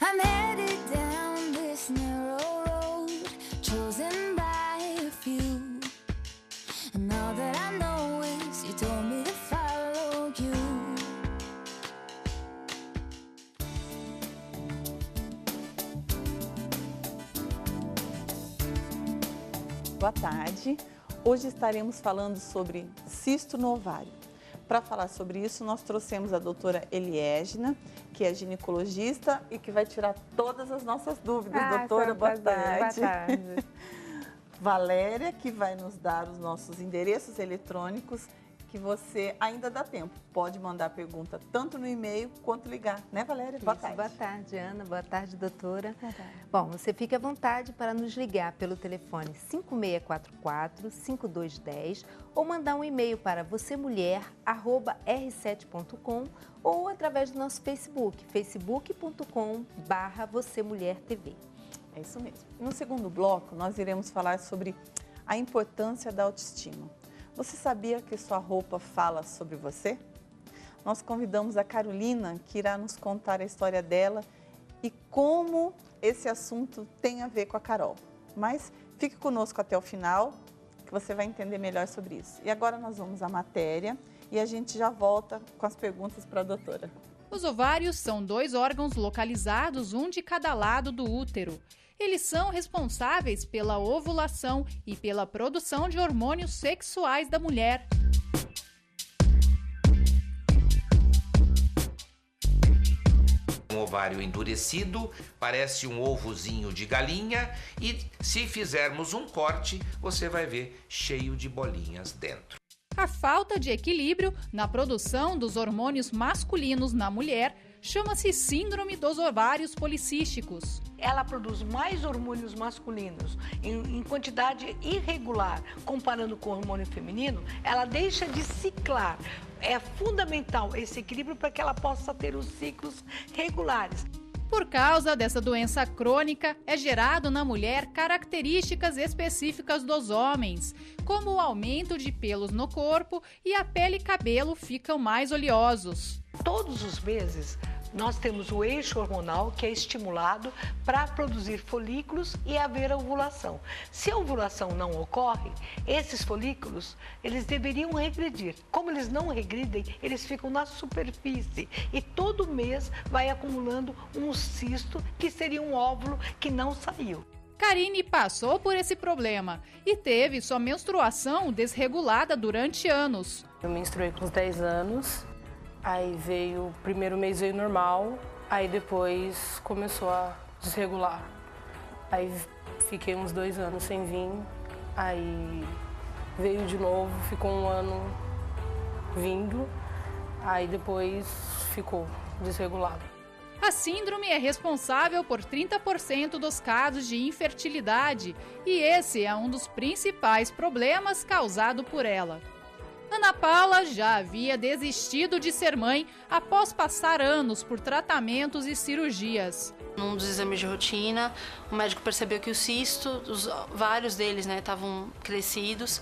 I'm headed down this narrow road, chosen by a few. And all that I know is you told me to follow you. Boa tarde. Hoje estaremos falando sobre cisto no ovário. Para falar sobre isso, nós trouxemos a doutora Eliégina, que é ginecologista e que vai tirar todas as nossas dúvidas. Doutora, boa tarde. Boa tarde. Valéria, que vai nos dar os nossos endereços eletrônicos, que você ainda dá tempo. Pode mandar pergunta tanto no e-mail quanto ligar, né, Valéria? Boa tarde. Boa tarde, Ana. Boa tarde, doutora. Boa tarde. Bom, você fica à vontade para nos ligar pelo telefone 5644-5210 ou mandar um e-mail para vocemulher@r7.com ou através do nosso Facebook, facebook.com/vocemulhertv. É isso mesmo. No segundo bloco, nós iremos falar sobre a importância da autoestima. Você sabia que sua roupa fala sobre você? Nós convidamos a Carolina, que irá nos contar a história dela e como esse assunto tem a ver com a Carol. Mas fique conosco até o final, que você vai entender melhor sobre isso. E agora nós vamos à matéria e a gente já volta com as perguntas para a doutora. Os ovários são 2 órgãos localizados, um de cada lado do útero. Eles são responsáveis pela ovulação e pela produção de hormônios sexuais da mulher. Um ovário endurecido, parece um ovozinho de galinha e se fizermos um corte, você vai ver cheio de bolinhas dentro. A falta de equilíbrio na produção dos hormônios masculinos na mulher chama-se síndrome dos ovários policísticos. Ela produz mais hormônios masculinos em quantidade irregular, comparando com o hormônio feminino, ela deixa de ciclar. É fundamental esse equilíbrio para que ela possa ter os ciclos regulares. Por causa dessa doença crônica, é gerado na mulher características específicas dos homens, como o aumento de pelos no corpo e a pele e cabelo ficam mais oleosos. Todos os meses, nós temos o eixo hormonal que é estimulado para produzir folículos e haver a ovulação. Se a ovulação não ocorre, esses folículos, eles deveriam regredir. Como eles não regridem, eles ficam na superfície e todo mês vai acumulando um cisto que seria um óvulo que não saiu. Karine passou por esse problema e teve sua menstruação desregulada durante anos. Eu menstruei com uns 10 anos. Aí o primeiro mês veio normal, aí depois começou a desregular. Aí fiquei uns 2 anos sem vir, aí veio de novo, ficou 1 ano vindo, aí depois ficou desregulado. A síndrome é responsável por 30% dos casos de infertilidade e esse é um dos principais problemas causado por ela. Ana Paula já havia desistido de ser mãe após passar anos por tratamentos e cirurgias. Num dos exames de rotina, o médico percebeu que o cisto, vários deles estavam crescidos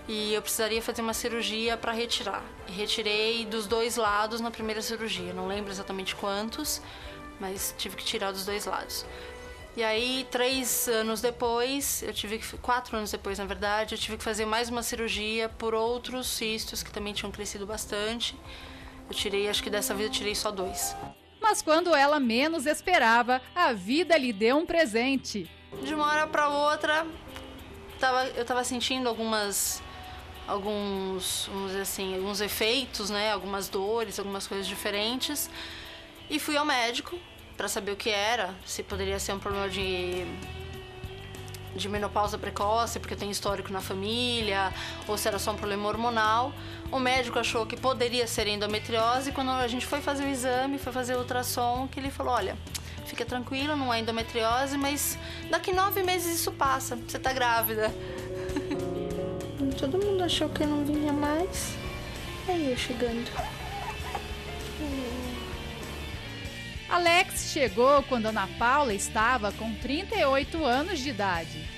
e eu precisaria fazer uma cirurgia para retirar. Retirei dos 2 lados na primeira cirurgia, não lembro exatamente quantos, mas tive que tirar dos 2 lados. E aí, 4 anos depois, na verdade, eu tive que fazer mais uma cirurgia por outros cistos que também tinham crescido bastante. Eu tirei, acho que dessa vez eu tirei só 2. Mas quando ela menos esperava, a vida lhe deu um presente. De uma hora para outra, eu estava sentindo alguns efeitos, né? Algumas dores, algumas coisas diferentes. E fui ao médico para saber o que era, se poderia ser um problema de menopausa precoce, porque eu tenho histórico na família, ou se era só um problema hormonal. O médico achou que poderia ser endometriose, e quando a gente foi fazer o exame, foi fazer o ultrassom, que ele falou, olha, fica tranquila, não é endometriose, mas daqui 9 meses isso passa, você tá grávida. Todo mundo achou que eu não vinha mais, aí eu chegando. Alex chegou quando Ana Paula estava com 38 anos de idade.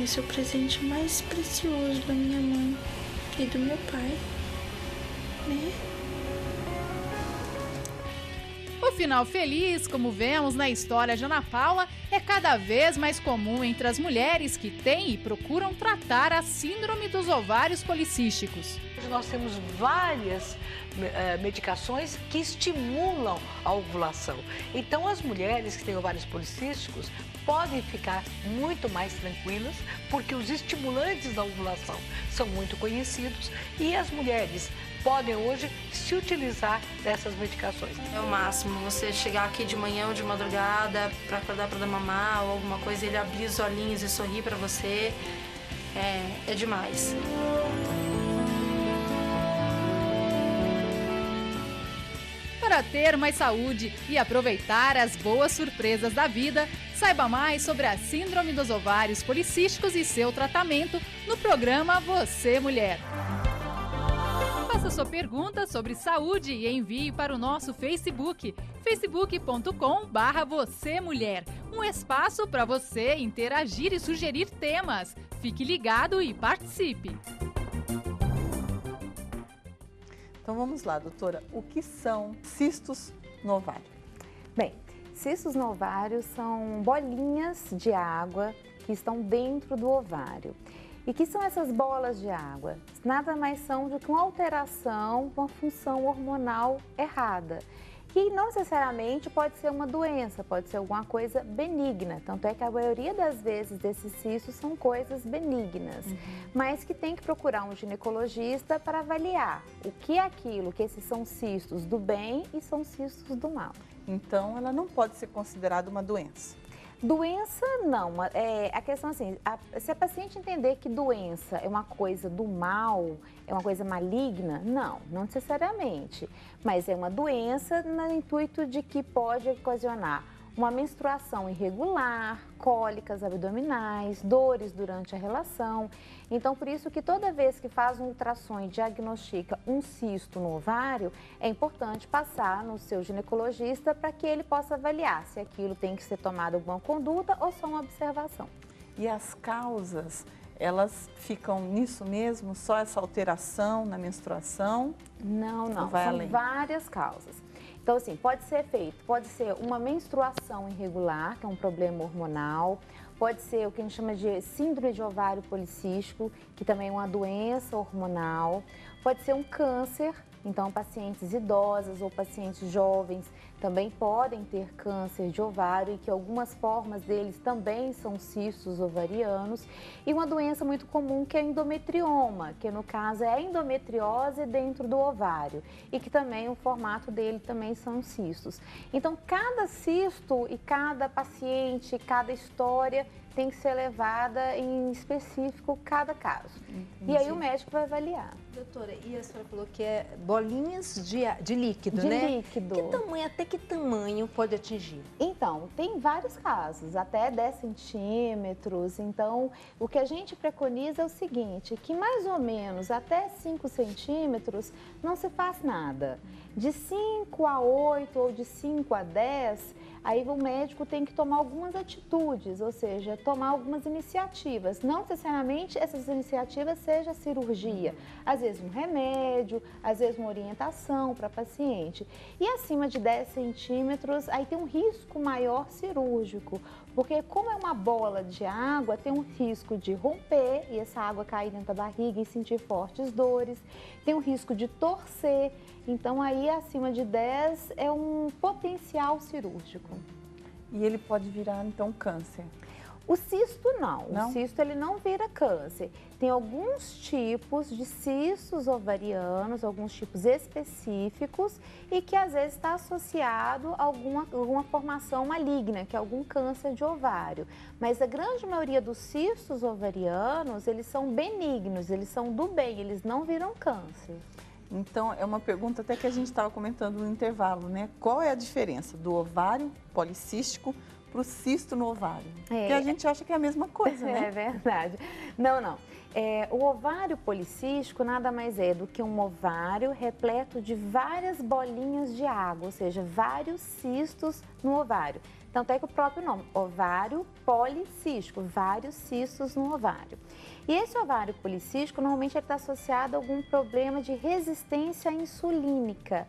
Esse é o presente mais precioso da minha mãe e do meu pai, né? O final feliz, como vemos na história de Ana Paula, é cada vez mais comum entre as mulheres que têm e procuram tratar a síndrome dos ovários policísticos. Nós temos várias medicações que estimulam a ovulação. Então, as mulheres que têm ovários policísticos podem ficar muito mais tranquilas, porque os estimulantes da ovulação são muito conhecidos e as mulheres podem hoje se utilizar dessas medicações. É o máximo, você chegar aqui de manhã ou de madrugada para acordar para dar mamar ou alguma coisa, ele abrir os olhinhos e sorrir para você, é demais. Para ter mais saúde e aproveitar as boas surpresas da vida, saiba mais sobre a síndrome dos ovários policísticos e seu tratamento no programa Você Mulher. Faça sua pergunta sobre saúde e envie para o nosso Facebook, facebook.com/vocêmulher, um espaço para você interagir e sugerir temas. Fique ligado e participe! Então vamos lá, doutora, o que são cistos no ovário? Bem, cistos no ovário são bolinhas de água que estão dentro do ovário. E que são essas bolas de água? Nada mais são do que uma alteração, uma função hormonal errada. Que não necessariamente pode ser uma doença, pode ser alguma coisa benigna. Tanto é que a maioria das vezes desses cistos são coisas benignas, mas que tem que procurar um ginecologista para avaliar o que é aquilo, que esses são cistos do bem e são cistos do mal. Então, ela não pode ser considerada uma doença. Doença, não. A questão assim, se a paciente entender que doença é uma coisa do mal, é uma coisa maligna, não necessariamente. Mas é uma doença no intuito de que pode ocasionar uma menstruação irregular, cólicas abdominais, dores durante a relação. Então, por isso que toda vez que faz um ultrassom e diagnostica um cisto no ovário, é importante passar no seu ginecologista para que ele possa avaliar se aquilo tem que ser tomado alguma conduta ou só uma observação. E as causas, elas ficam nisso mesmo? Só essa alteração na menstruação? Não, são além? Várias causas. Então, assim, pode ser uma menstruação irregular, que é um problema hormonal, pode ser o que a gente chama de síndrome de ovário policístico, que também é uma doença hormonal, pode ser um câncer, então pacientes idosas ou pacientes jovens também podem ter câncer de ovário e que algumas formas deles também são cistos ovarianos, e uma doença muito comum que é endometrioma, que no caso é a endometriose dentro do ovário e que também o formato dele também são cistos. Então cada cisto e cada paciente, cada história tem que ser levada em específico cada caso. E aí o médico vai avaliar. Doutora, e a senhora falou que é bolinhas de líquido, de né? líquido. Até que tamanho pode atingir? Então, tem vários casos, até 10 centímetros. Então, o que a gente preconiza é o seguinte, que mais ou menos até 5 centímetros não se faz nada. De 5 a 8 ou de 5 a 10, aí o médico tem que tomar algumas atitudes, ou seja, tomar algumas iniciativas. Não necessariamente essas iniciativas seja cirurgia, às vezes um remédio, às vezes uma orientação para paciente. E acima de 10 centímetros, aí tem um risco maior cirúrgico, porque como é uma bola de água, tem um risco de romper e essa água cair dentro da barriga e sentir fortes dores, tem um risco de torcer. Então, aí, acima de 10 é um potencial cirúrgico. E ele pode virar, então, câncer? O cisto não. O cisto ele não vira câncer. Tem alguns tipos de cistos ovarianos, alguns tipos específicos e que às vezes está associado a alguma formação maligna, que é algum câncer de ovário. Mas a grande maioria dos cistos ovarianos, eles são benignos, eles são do bem, eles não viram câncer. Então, é uma pergunta até que a gente estava comentando no intervalo, né? Qual é a diferença do ovário policístico para o cisto no ovário? Porque a gente acha que é a mesma coisa, né? É verdade. Não. O ovário policístico nada mais é do que um ovário repleto de várias bolinhas de água, ou seja, vários cistos no ovário. Tanto é que o próprio nome, ovário policístico, vários cistos no ovário. E esse ovário policístico, normalmente ele está associado a algum problema de resistência insulínica.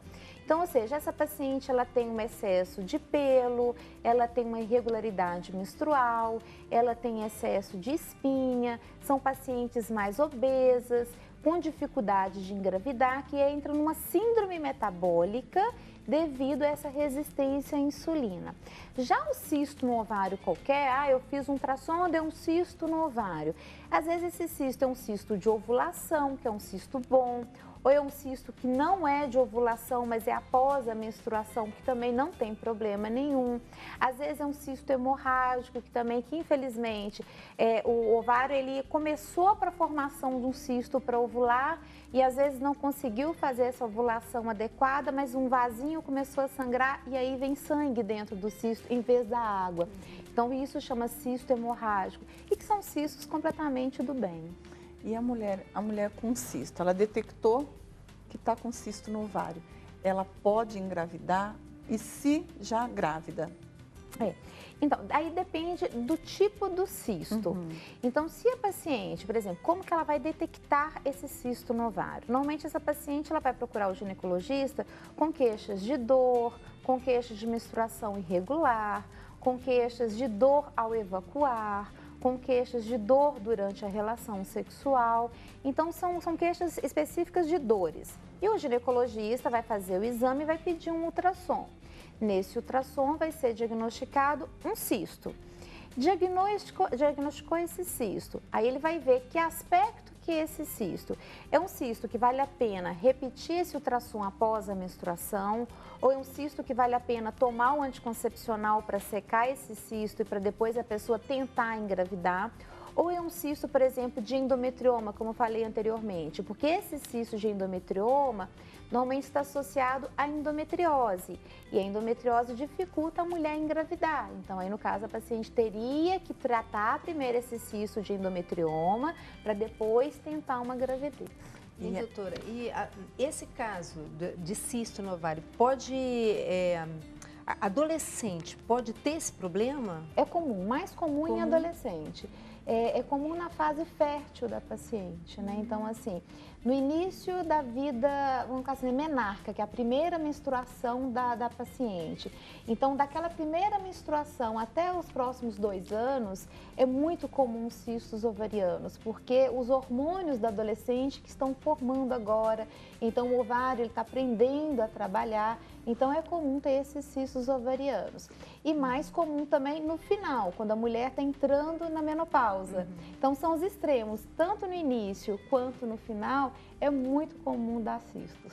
Então, ou seja, essa paciente ela tem um excesso de pelo, ela tem uma irregularidade menstrual, ela tem excesso de espinha, são pacientes mais obesas, com dificuldade de engravidar, que entra numa síndrome metabólica devido a essa resistência à insulina. Já o cisto no ovário qualquer, eu fiz um ultrassom, deu um cisto no ovário. Às vezes esse cisto é um cisto de ovulação, que é um cisto bom, ou é um cisto que não é de ovulação, mas é após a menstruação, que também não tem problema nenhum. Às vezes é um cisto hemorrágico, que infelizmente, o ovário ele começou para a formação de um cisto para ovular e às vezes não conseguiu fazer essa ovulação adequada, mas um vasinho começou a sangrar e aí vem sangue dentro do cisto em vez da água. Então isso chama cisto hemorrágico e que são cistos completamente do bem. E a mulher com cisto, ela detectou que está com cisto no ovário, ela pode engravidar e se já grávida? Então, aí depende do tipo do cisto. Então, se a paciente, por exemplo, como que ela vai detectar esse cisto no ovário? Normalmente essa paciente ela vai procurar o ginecologista com queixas de dor, com queixas de menstruação irregular, com queixas de dor ao evacuar, com queixas de dor durante a relação sexual. Então, são queixas específicas de dores. E o ginecologista vai fazer o exame e vai pedir um ultrassom. Nesse ultrassom vai ser diagnosticado um cisto. Diagnosticou esse cisto, aí ele vai ver que aspecto que esse cisto. É um cisto que vale a pena repetir esse ultrassom após a menstruação, ou é um cisto que vale a pena tomar um anticoncepcional para secar esse cisto e para depois a pessoa tentar engravidar, ou é um cisto, por exemplo, de endometrioma, como eu falei anteriormente, porque esse cisto de endometrioma normalmente está associado à endometriose, e a endometriose dificulta a mulher engravidar. Então, aí no caso, a paciente teria que tratar primeiro esse cisto de endometrioma para depois tentar uma gravidez. E, doutora, esse caso de cisto no ovário, adolescente pode ter esse problema? É comum, mais comum em adolescente. É comum na fase fértil da paciente, né? Então, assim, no início da vida, vamos dizer assim, menarca, que é a primeira menstruação da paciente. Então, daquela primeira menstruação até os próximos 2 anos, é muito comum cistos ovarianos, porque os hormônios da adolescente que estão formando agora, então o ovário está aprendendo a trabalhar, então é comum ter esses cistos ovarianos. E mais comum também no final, quando a mulher está entrando na menopausa. Então são os extremos, tanto no início quanto no final, é muito comum dar cistos.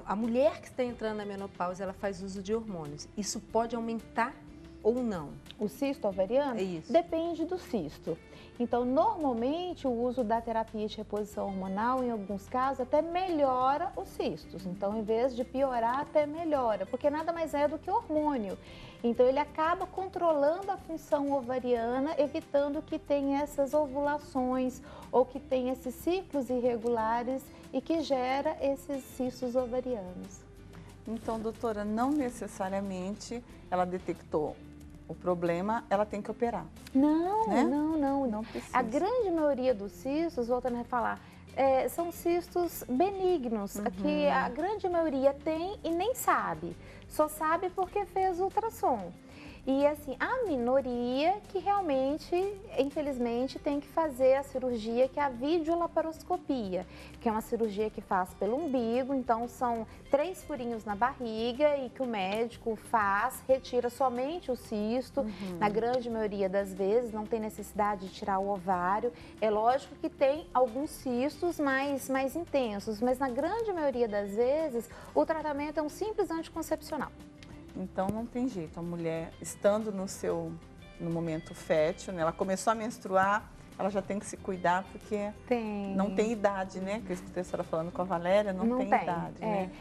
A mulher que está entrando na menopausa, ela faz uso de hormônios. Isso pode aumentar ou não? O cisto ovariano? É isso. Depende do cisto. Então, normalmente, o uso da terapia de reposição hormonal, em alguns casos, até melhora os cistos. Então, em vez de piorar, até melhora, porque nada mais é do que hormônio. Então, ele acaba controlando a função ovariana, evitando que tenha essas ovulações ou que tenha esses ciclos irregulares e que gera esses cistos ovarianos. Então, doutora, não necessariamente ela detectou o problema, ela tem que operar. Não, né? não precisa. A grande maioria dos cistos, voltando a falar, são cistos benignos, que a grande maioria tem e nem sabe. Só sabe porque fez ultrassom. E assim, a minoria que realmente, infelizmente, tem que fazer a cirurgia, que é a videolaparoscopia, que é uma cirurgia que faz pelo umbigo, então são 3 furinhos na barriga e que o médico faz, retira somente o cisto, na grande maioria das vezes, não tem necessidade de tirar o ovário. É lógico que tem alguns cistos mais intensos, mas na grande maioria das vezes, o tratamento é um simples anticoncepcional. Então não tem jeito, a mulher estando no momento fértil, né, ela começou a menstruar, ela já tem que se cuidar porque não tem idade, né? Que eu escutei a senhora falando com a Valéria, não tem idade, né?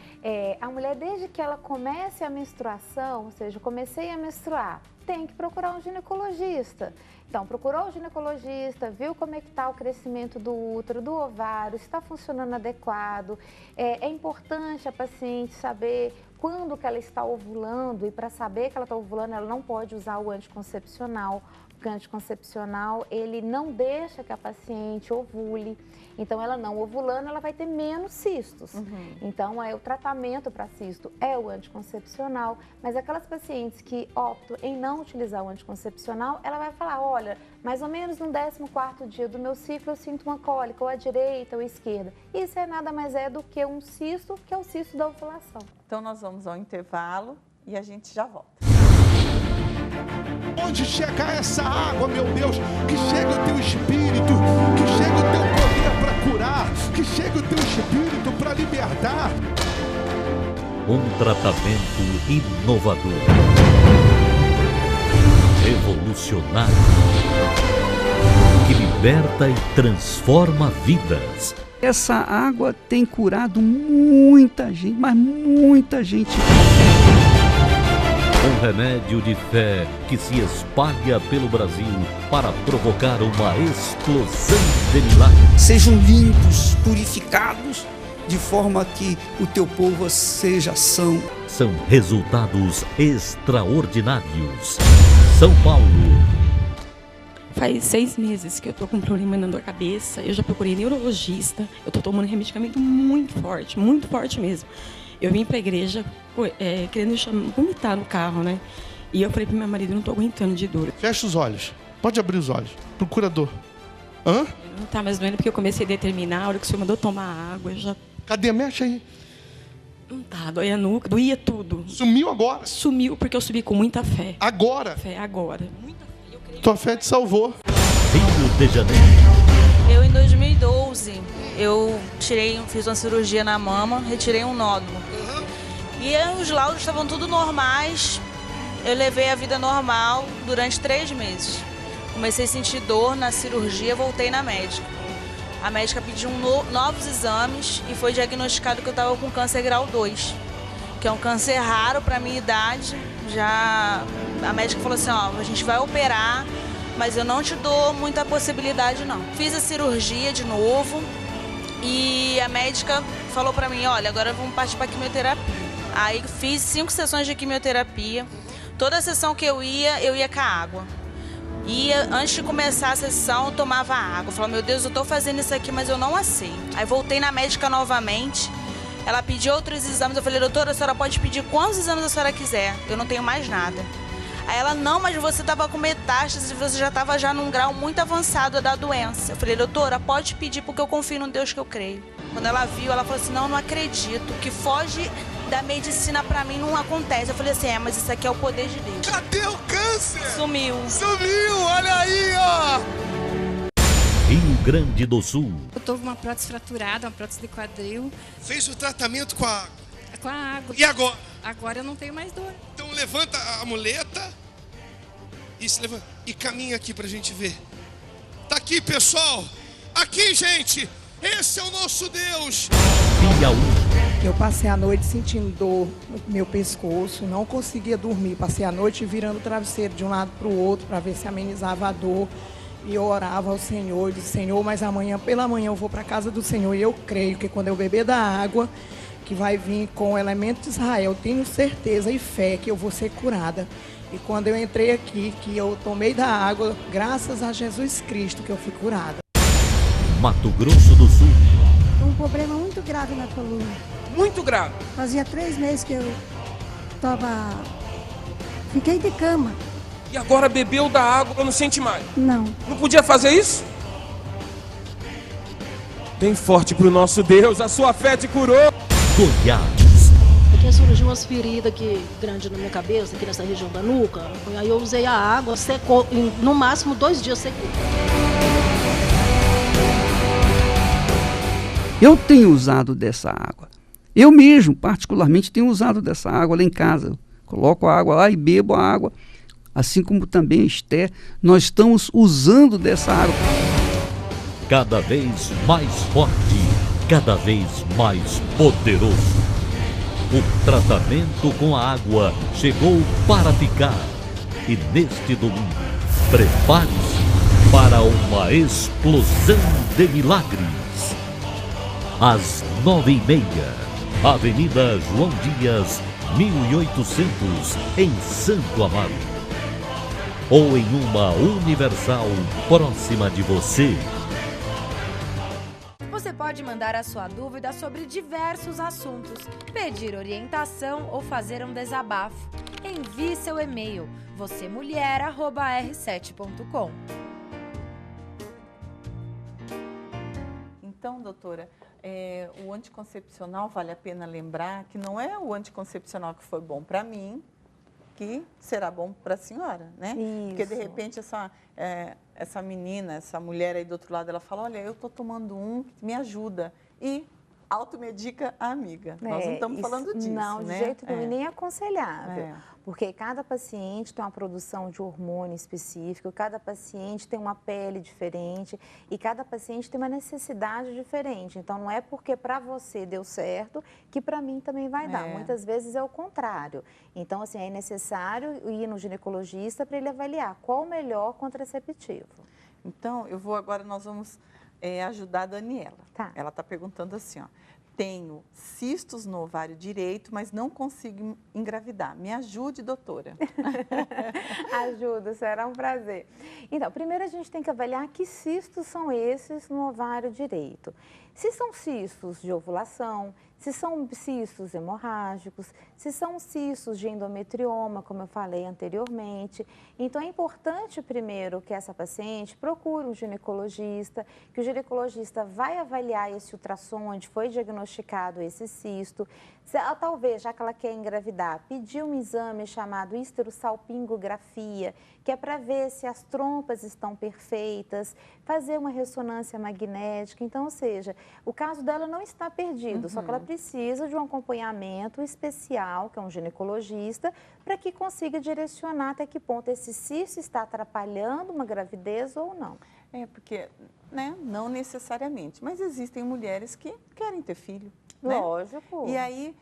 A mulher, desde que ela comece a menstruação, ou seja, comecei a menstruar, tem que procurar um ginecologista. Então, procurou o ginecologista, viu como é que está o crescimento do útero, do ovário, se está funcionando adequado. É importante a paciente saber quando que ela está ovulando, e para saber que ela está ovulando, ela não pode usar o anticoncepcional, porque o anticoncepcional, ele não deixa que a paciente ovule. Então, ela não ovulando, ela vai ter menos cistos. Então, o tratamento para cisto é o anticoncepcional, mas aquelas pacientes que optam em não utilizar o anticoncepcional, ela vai falar, olha, mais ou menos no 14º dia do meu ciclo eu sinto uma cólica, ou à direita ou à esquerda. Isso é nada mais do que um cisto, que é o cisto da ovulação. Então, nós vamos ao intervalo e a gente já volta. Onde chega essa água, meu Deus, que chega o teu espírito, que chega o teu poder para curar, que chega o teu espírito para libertar. Um tratamento inovador, revolucionário, que liberta e transforma vidas. Essa água tem curado muita gente, mas muita gente. Um remédio de fé que se espalha pelo Brasil para provocar uma explosão de milagres. Sejam limpos, purificados, de forma que o teu povo seja são. São resultados extraordinários. São Paulo. Faz 6 meses que eu tô com problema na dor de cabeça. Eu já procurei neurologista. Eu tô tomando medicamento muito forte mesmo. Eu vim pra igreja querendo vomitar no carro, né? E eu falei pro meu marido, não tô aguentando de dor. Fecha os olhos. Pode abrir os olhos. Procura dor. Hã? Não tá mais doendo porque eu comecei a determinar. A hora que o senhor mandou tomar água, eu já... Cadê? Mexe aí. Não tá, doía a nuca, doía tudo. Sumiu agora? Sumiu porque eu subi com muita fé. Agora? Fé, agora. Tua fé te salvou. Rio de Janeiro. Eu, em 2012, fiz uma cirurgia na mama, retirei um nódulo. E os laudos estavam tudo normais. Eu levei a vida normal durante 3 meses. Comecei a sentir dor na cirurgia, voltei na médica. A médica pediu novos exames e foi diagnosticado que eu estava com câncer grau 2, que é um câncer raro para a minha idade. Já a médica falou assim, ó, a gente vai operar, mas eu não te dou muita possibilidade não. Fiz a cirurgia de novo e a médica falou para mim, olha, agora vamos partir para quimioterapia. Aí fiz 5 sessões de quimioterapia. Toda sessão que eu ia com a água. E antes de começar a sessão, eu tomava água. Eu falava, meu Deus, eu tô fazendo isso aqui, mas eu não aceito. Aí voltei na médica novamente. Ela pediu outros exames. Eu falei, doutora, a senhora pode pedir quantos exames a senhora quiser. Eu não tenho mais nada. Aí ela, não, mas você estava com metástase, você já estava num grau muito avançado da doença. Eu falei, doutora, pode pedir porque eu confio no Deus que eu creio. Quando ela viu, ela falou assim, não acredito. O que foge da medicina pra mim não acontece. Eu falei assim, mas isso aqui é o poder de Deus. Cadê o câncer? Sumiu. Sumiu, olha aí, ó. Rio Grande do Sul. Eu tô com uma prótese fraturada, uma prótese de quadril. Fez o tratamento com a água? Com a água. E agora? Agora eu não tenho mais dor. Então levanta a muleta e caminha aqui pra gente ver. Tá aqui, pessoal. Aqui, gente. Esse é o nosso Deus. Piauí. Eu passei a noite sentindo dor no meu pescoço, não conseguia dormir. Passei a noite virando o travesseiro de um lado para o outro para ver se amenizava a dor. E eu orava ao Senhor, disse, Senhor, mas pela manhã eu vou para a casa do Senhor. E eu creio que quando eu beber da água, que vai vir com o elemento de Israel, tenho certeza e fé que eu vou ser curada. E quando eu entrei aqui, que eu tomei da água, graças a Jesus Cristo, que eu fui curada. Mato Grosso do Sul. Um problema muito grave na coluna. Muito grave? Fazia 3 meses que eu fiquei de cama. E agora bebeu da água, não sente mais? Não. Não podia fazer isso? Bem forte pro nosso Deus, a sua fé te curou. Goiás. Eu tinha surgido umas feridas aqui, grande na minha cabeça, aqui nessa região da nuca. Aí eu usei a água, secou, no máximo 2 dias secou. Eu tenho usado dessa água. Eu mesmo, particularmente, tenho usado dessa água lá em casa. Eu coloco a água lá e bebo a água. Assim como também a Esther, nós estamos usando dessa água. Cada vez mais forte, cada vez mais poderoso. O tratamento com a água chegou para ficar. E neste domingo, prepare-se para uma explosão de milagres. Às 9h30, Avenida João Dias, 1800, em Santo Amaro. Ou em uma Universal próxima de você. Você pode mandar a sua dúvida sobre diversos assuntos, pedir orientação ou fazer um desabafo. Envie seu e-mail vocêmulher@r7.com. Então, doutora, o anticoncepcional, vale a pena lembrar que não é o anticoncepcional que foi bom para mim, que será bom para a senhora, né? Isso. Porque, de repente, essa menina, essa mulher aí do outro lado, ela fala, olha, eu estou tomando um que me ajuda. E automedica a amiga. Nós não estamos falando disso, não, né? de jeito nenhum, e nem aconselhável. É. Porque cada paciente tem uma produção de hormônio específico, cada paciente tem uma pele diferente e cada paciente tem uma necessidade diferente. Então, não é porque para você deu certo que para mim também vai dar. Muitas vezes é o contrário. Então, assim, é necessário ir no ginecologista para ele avaliar qual o melhor contraceptivo. Então, nós vamos ajudar a Daniela. Tá. Ela está perguntando assim, ó. Tenho cistos no ovário direito, mas não consigo engravidar. Me ajude, doutora. Ajuda, será um prazer. Então, primeiro a gente tem que avaliar que cistos são esses no ovário direito. Se são cistos de ovulação, se são cistos hemorrágicos, se são cistos de endometrioma, como eu falei anteriormente. Então, é importante primeiro que essa paciente procure um ginecologista, que o ginecologista vai avaliar esse ultrassom onde foi diagnosticado esse cisto. Talvez, já que ela quer engravidar, pedir um exame chamado histerosalpingografia, que é para ver se as trompas estão perfeitas, fazer uma ressonância magnética. Então, ou seja, o caso dela não está perdido, só que ela precisa de um acompanhamento especial, que é um ginecologista, para que consiga direcionar até que ponto esse cisto está atrapalhando uma gravidez ou não. Porque, né, não necessariamente, mas existem mulheres que querem ter filho. Lógico. Né? E aí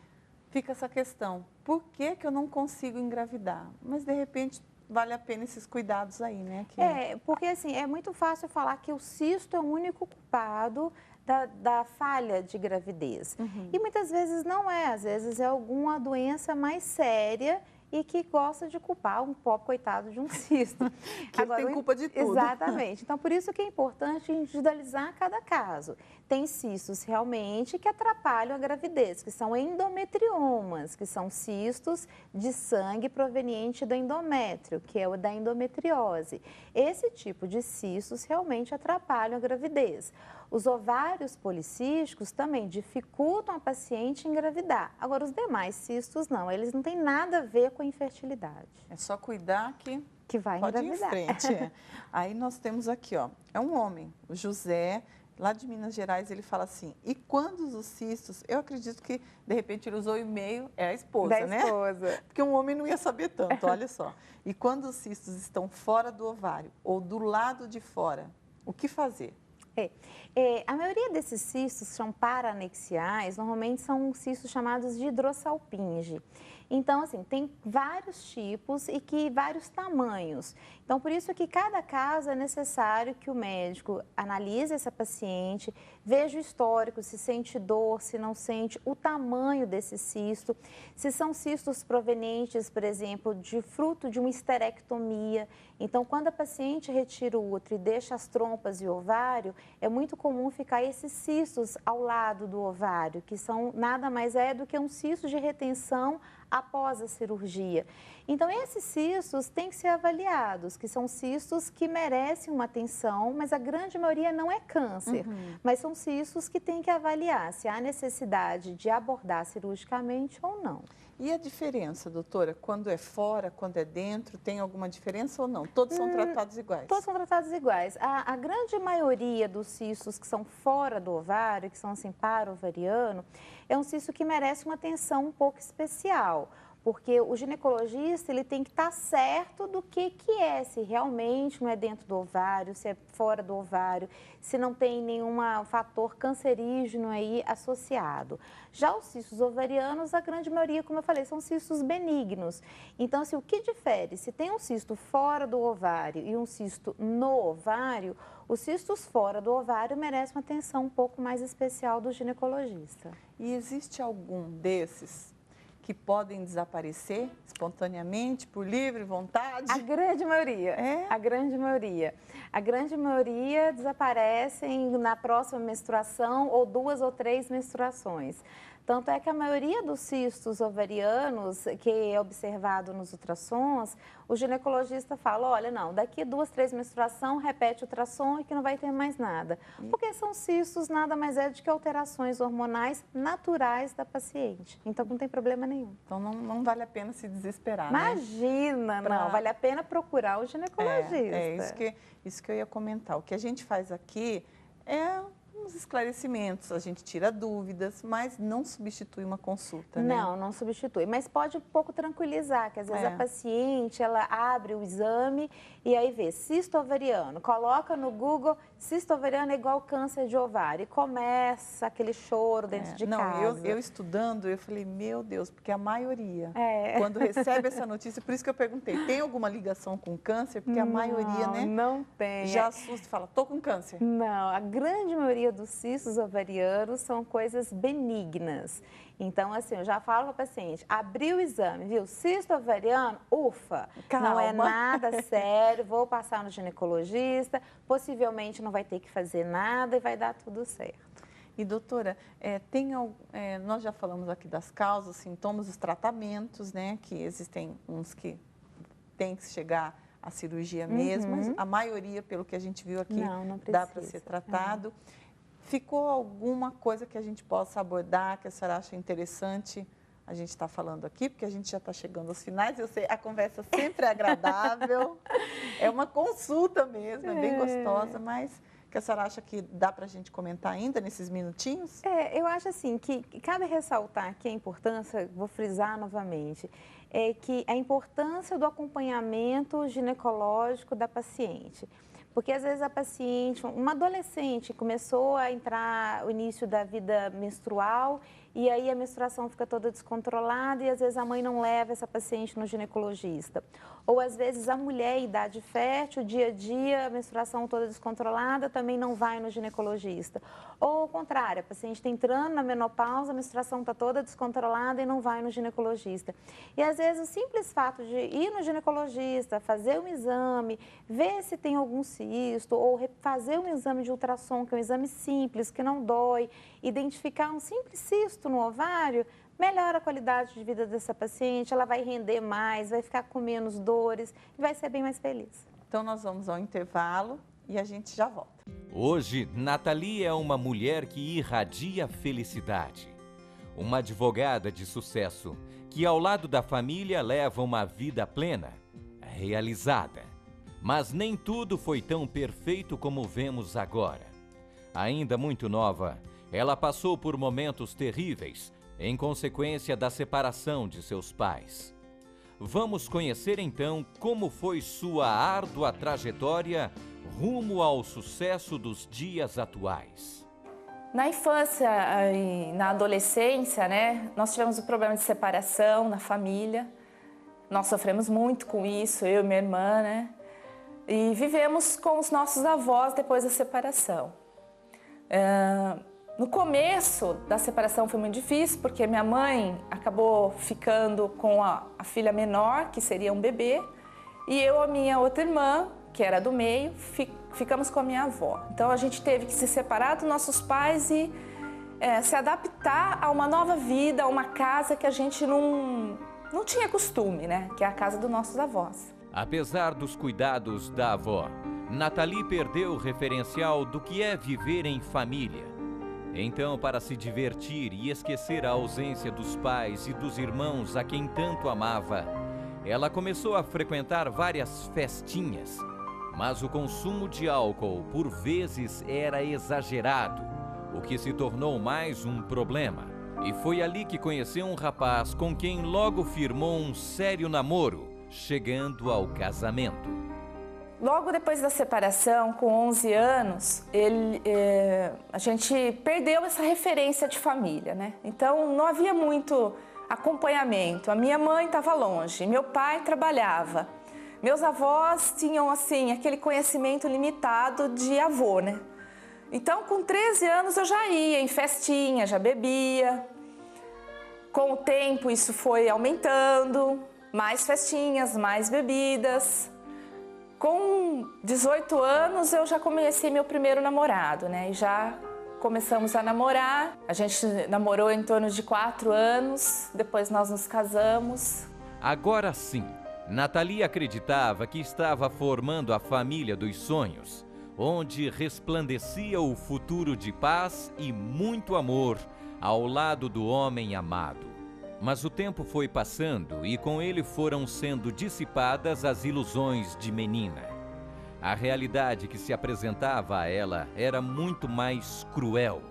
fica essa questão, por que que eu não consigo engravidar? Mas, de repente, vale a pena esses cuidados aí, né? Porque assim, é muito fácil falar que o cisto é o único culpado da falha de gravidez. E muitas vezes não é, às vezes é alguma doença mais séria e que gosta de culpar um pobre coitado de um cisto. Que agora, tem culpa de tudo. Exatamente. Então, por isso que é importante individualizar cada caso. Tem cistos realmente que atrapalham a gravidez, que são endometriomas, que são cistos de sangue proveniente do endométrio, que é o da endometriose. Esse tipo de cistos realmente atrapalham a gravidez. Os ovários policísticos também dificultam a paciente engravidar. Agora, os demais cistos não, eles não têm nada a ver com a infertilidade. É só cuidar que vai pode engravidar. ir em frente. Aí nós temos aqui, ó, é um homem, o José, lá de Minas Gerais, ele fala assim, e quando os cistos, eu acredito que, de repente, ele usou o e-mail, é a esposa, né? Esposa. Porque um homem não ia saber tanto, olha só. E quando os cistos estão fora do ovário ou do lado de fora, o que fazer? A maioria desses cistos são paranexiais, normalmente são cistos chamados de hidrossalpinge. Então, assim, tem vários tipos e vários tamanhos. Então, por isso que cada caso é necessário que o médico analise essa paciente, veja o histórico, se sente dor, se não sente, o tamanho desse cisto, se são cistos provenientes, por exemplo, de fruto de uma histerectomia. Então, quando a paciente retira o útero e deixa as trompas e o ovário, é muito comum ficar esses cistos ao lado do ovário, que são nada mais do que um cisto de retenção após a cirurgia. Então, esses cistos têm que ser avaliados, que são cistos que merecem uma atenção, mas a grande maioria não é câncer, mas são cistos que tem que avaliar se há necessidade de abordar cirurgicamente ou não. E a diferença, doutora, quando é fora, quando é dentro, tem alguma diferença ou não? Todos são tratados iguais? Todos são tratados iguais. A grande maioria dos cistos que são fora do ovário, que são assim para-ovariano, é um cisto que merece uma atenção um pouco especial. Porque o ginecologista ele tem que estar certo do que é, se realmente não é dentro do ovário, se é fora do ovário, se não tem nenhum fator cancerígeno aí associado. Já os cistos ovarianos, a grande maioria, como eu falei, são cistos benignos. Então, o que difere? Se tem um cisto fora do ovário e um cisto no ovário, os cistos fora do ovário merecem uma atenção um pouco mais especial do ginecologista. E existe algum desses que podem desaparecer espontaneamente, por livre vontade? A grande maioria. A grande maioria. A grande maioria desaparecem na próxima menstruação ou 2 ou 3 menstruações. Tanto é que a maioria dos cistos ovarianos que é observado nos ultrassons, o ginecologista fala, olha, não, daqui 2, 3 menstruações, repete o ultrassom e que não vai ter mais nada. Porque são cistos, nada mais é do que alterações hormonais naturais da paciente. Então, não tem problema nenhum. Então, não vale a pena se desesperar, Imagina, né? não, vale a pena procurar o ginecologista. Isso que eu ia comentar. O que a gente faz aqui é uns esclarecimentos, a gente tira dúvidas, mas não substitui uma consulta, né? Não substitui, mas pode um pouco tranquilizar, que às vezes a paciente, ela abre o exame e aí vê cisto ovariano, coloca no Google, cisto ovariano é igual câncer de ovário, e começa aquele choro dentro de casa. Eu estudando, eu falei, meu Deus, porque a maioria, quando recebe essa notícia, por isso que eu perguntei, tem alguma ligação com câncer? Porque a maioria, né? Não tem. Já assusta e fala, tô com câncer. Não, a grande maioria dos cistos ovarianos são coisas benignas. Então, assim, eu já falo para a paciente, abriu o exame, viu? Cisto ovariano, ufa, calma. Não é nada sério, vou passar no ginecologista, possivelmente não vai ter que fazer nada e vai dar tudo certo. E, doutora, nós já falamos aqui das causas, sintomas, os tratamentos, né? Que existem uns que tem que chegar à cirurgia mesmo, mas a maioria, pelo que a gente viu aqui, não dá para ser tratado. Ficou alguma coisa que a gente possa abordar, que a senhora acha interessante a gente está falando aqui? Porque a gente já está chegando aos finais, eu sei, a conversa sempre é agradável, é uma consulta mesmo, é bem gostosa, mas que a senhora acha que dá para a gente comentar ainda nesses minutinhos? Eu acho assim, que cabe ressaltar aqui a importância, vou frisar novamente, é que a importância do acompanhamento ginecológico da paciente. Porque às vezes a paciente, uma adolescente, começou a entrar o início da vida menstrual e aí a menstruação fica toda descontrolada e às vezes a mãe não leva essa paciente no ginecologista. Ou às vezes a mulher em idade fértil, dia a dia, a menstruação toda descontrolada, também não vai no ginecologista. Ou ao contrário, a paciente está entrando na menopausa, a menstruação está toda descontrolada e não vai no ginecologista. E às vezes o simples fato de ir no ginecologista, fazer um exame, ver se tem algum cisto, ou fazer um exame de ultrassom, que é um exame simples, que não dói, identificar um simples cisto no ovário, melhora a qualidade de vida dessa paciente, ela vai render mais, vai ficar com menos dores e vai ser bem mais feliz. Então nós vamos ao intervalo e a gente já volta. Hoje, Nathalie é uma mulher que irradia felicidade. Uma advogada de sucesso que ao lado da família leva uma vida plena, realizada. Mas nem tudo foi tão perfeito como vemos agora. Ainda muito nova, ela passou por momentos terríveis em consequência da separação de seus pais. Vamos conhecer então como foi sua árdua trajetória rumo ao sucesso dos dias atuais. Na infância e na adolescência, né, nós tivemos o problema de separação na família. Nós sofremos muito com isso, eu e minha irmã, né? E vivemos com os nossos avós depois da separação. No começo da separação foi muito difícil, porque minha mãe acabou ficando com a filha menor, que seria um bebê, e eu, a minha outra irmã, que era do meio, ficamos com a minha avó. Então a gente teve que se separar dos nossos pais e se adaptar a uma nova vida, a uma casa que a gente não tinha costume, né? Que é a casa dos nossos avós. Apesar dos cuidados da avó, Nathalie perdeu o referencial do que é viver em família. Então, para se divertir e esquecer a ausência dos pais e dos irmãos a quem tanto amava, ela começou a frequentar várias festinhas. Mas o consumo de álcool, por vezes, era exagerado, o que se tornou mais um problema. E foi ali que conheceu um rapaz com quem logo firmou um sério namoro, chegando ao casamento. Logo depois da separação, com 11 anos, a gente perdeu essa referência de família, né? Então não havia muito acompanhamento. A minha mãe estava longe, meu pai trabalhava. Meus avós tinham, assim, aquele conhecimento limitado de avô, né? Então, com 13 anos eu já ia em festinha, já bebia. Com o tempo isso foi aumentando, mais festinhas, mais bebidas. Com 18 anos eu já comecei meu primeiro namorado, né? E já começamos a namorar. A gente namorou em torno de 4 anos, depois nós nos casamos. Agora sim, Nathalie acreditava que estava formando a família dos sonhos, onde resplandecia o futuro de paz e muito amor ao lado do homem amado. Mas o tempo foi passando e com ele foram sendo dissipadas as ilusões de menina. A realidade que se apresentava a ela era muito mais cruel.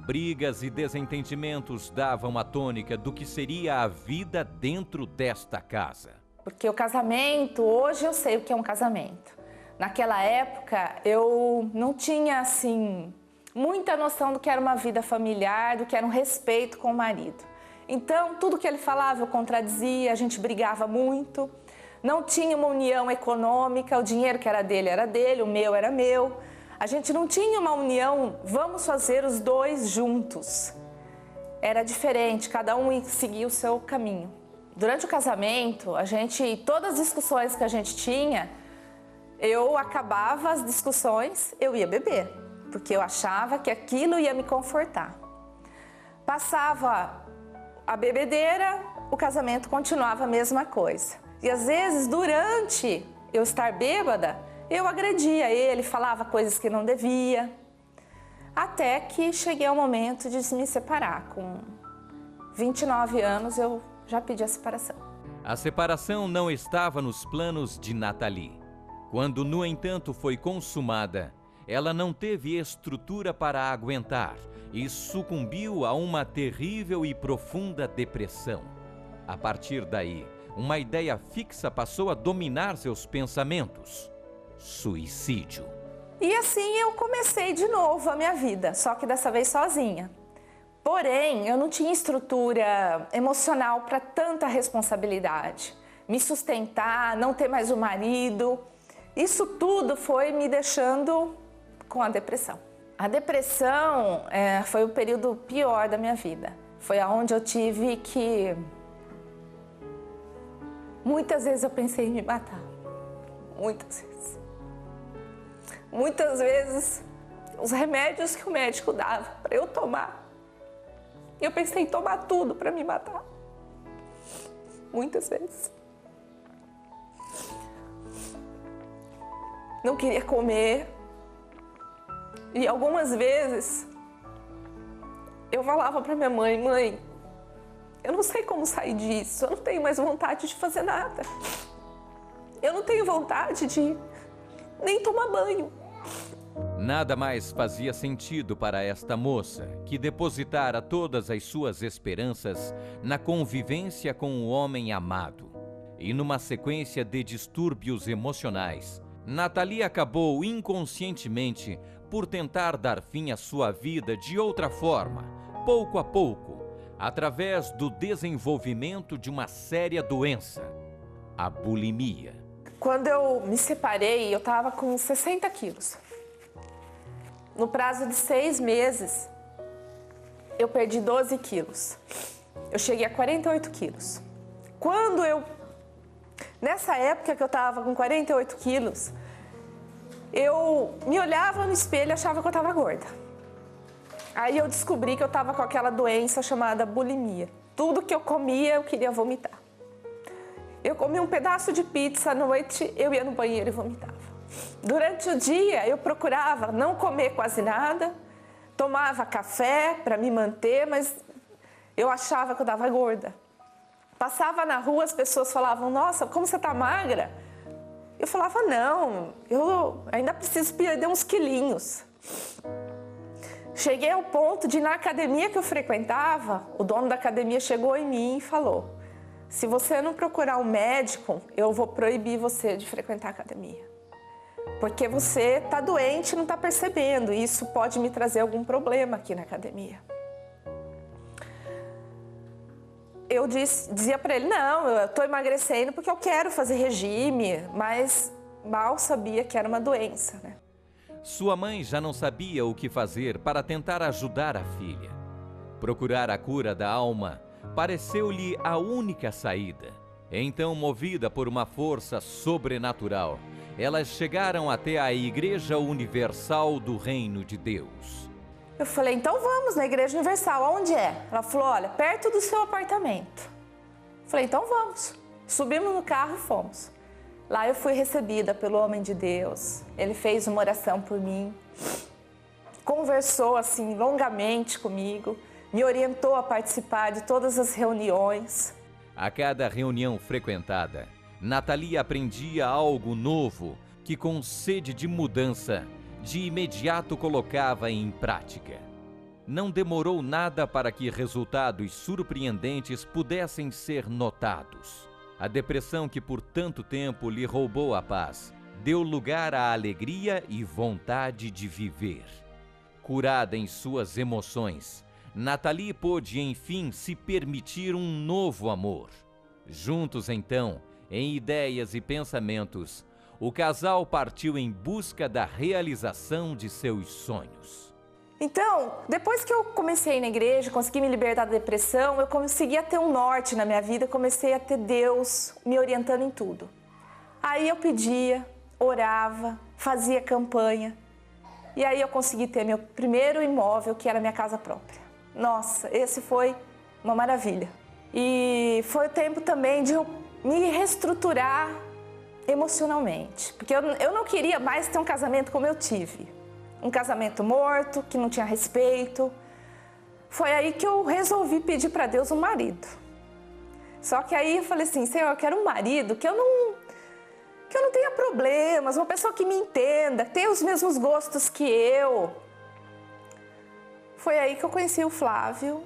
Brigas e desentendimentos davam a tônica do que seria a vida dentro desta casa. Porque o casamento, hoje eu sei o que é um casamento. Naquela época eu não tinha assim muita noção do que era uma vida familiar, do que era um respeito com o marido. Então, tudo que ele falava eu contradizia, a gente brigava muito. Não tinha uma união econômica, o dinheiro que era dele, o meu era meu. A gente não tinha uma união, vamos fazer os dois juntos. Era diferente, cada um seguia o seu caminho. Durante o casamento, todas as discussões que a gente tinha, eu acabava as discussões, eu ia beber, porque eu achava que aquilo ia me confortar. Passava a bebedeira, o casamento continuava a mesma coisa. E às vezes, durante eu estar bêbada, eu agredia ele, falava coisas que não devia. Até que cheguei ao momento de me separar. Com 29 anos, eu já pedi a separação. A separação não estava nos planos de Nathalie. Quando, no entanto, foi consumada, ela não teve estrutura para aguentar e sucumbiu a uma terrível e profunda depressão. A partir daí, uma ideia fixa passou a dominar seus pensamentos: suicídio. E assim eu comecei de novo a minha vida, só que dessa vez sozinha. Porém, eu não tinha estrutura emocional para tanta responsabilidade. Me sustentar, não ter mais um marido, isso tudo foi me deixando com a depressão. A depressão foi o período pior da minha vida. Foi aonde eu tive que... Muitas vezes eu pensei em me matar. Muitas vezes. Muitas vezes, os remédios que o médico dava para eu tomar, eu pensei em tomar tudo para me matar. Muitas vezes. Não queria comer. E algumas vezes, eu falava para minha mãe: mãe, eu não sei como sair disso, eu não tenho mais vontade de fazer nada. Eu não tenho vontade de nem tomar banho. Nada mais fazia sentido para esta moça, que depositara todas as suas esperanças na convivência com o homem amado. E numa sequência de distúrbios emocionais, Nathalie acabou inconscientemente por tentar dar fim à sua vida de outra forma, pouco a pouco, através do desenvolvimento de uma séria doença, a bulimia. Quando eu me separei, eu estava com 60 quilos. No prazo de 6 meses, eu perdi 12 quilos. Eu cheguei a 48 quilos. Nessa época que eu estava com 48 quilos, eu me olhava no espelho e achava que eu estava gorda. Aí eu descobri que eu estava com aquela doença chamada bulimia. Tudo que eu comia, eu queria vomitar. Eu comia um pedaço de pizza à noite, eu ia no banheiro e vomitava. Durante o dia, eu procurava não comer quase nada, tomava café para me manter, mas eu achava que eu estava gorda. Passava na rua, as pessoas falavam: nossa, como você está magra? Eu falava: não, eu ainda preciso perder uns quilinhos. Cheguei ao ponto de, na academia que eu frequentava, o dono da academia chegou em mim e falou: se você não procurar um médico, eu vou proibir você de frequentar a academia. Porque você está doente e não está percebendo, e isso pode me trazer algum problema aqui na academia. Eu dizia para ele: não, eu estou emagrecendo porque eu quero fazer regime, mas mal sabia que era uma doença, né? Sua mãe já não sabia o que fazer para tentar ajudar a filha. Procurar a cura da alma pareceu-lhe a única saída. Então, movida por uma força sobrenatural, elas chegaram até a Igreja Universal do Reino de Deus. Eu falei, então vamos na Igreja Universal, aonde é? Ela falou, olha, perto do seu apartamento. Eu falei, então vamos. Subimos no carro e fomos. Lá eu fui recebida pelo homem de Deus, ele fez uma oração por mim, conversou assim longamente comigo, me orientou a participar de todas as reuniões. A cada reunião frequentada, Nathalie aprendia algo novo que, com sede de mudança, de imediato colocava em prática. Não demorou nada para que resultados surpreendentes pudessem ser notados. A depressão que por tanto tempo lhe roubou a paz, deu lugar à alegria e vontade de viver. Curada em suas emoções, Nathalie pôde enfim se permitir um novo amor. Juntos então, em ideias e pensamentos, o casal partiu em busca da realização de seus sonhos. Então, depois que eu comecei na igreja, consegui me libertar da depressão, eu consegui a ter um norte na minha vida, comecei a ter Deus me orientando em tudo. Aí eu pedia, orava, fazia campanha, e aí eu consegui ter meu primeiro imóvel, que era minha casa própria. Nossa, esse foi uma maravilha. E foi o tempo também de eu me reestruturar emocionalmente, porque eu não queria mais ter um casamento como eu tive. Um casamento morto, que não tinha respeito. Foi aí que eu resolvi pedir para Deus um marido. Só que aí eu falei assim, Senhor, eu quero um marido que eu não tenha problemas, uma pessoa que me entenda, tenha os mesmos gostos que eu. Foi aí que eu conheci o Flávio,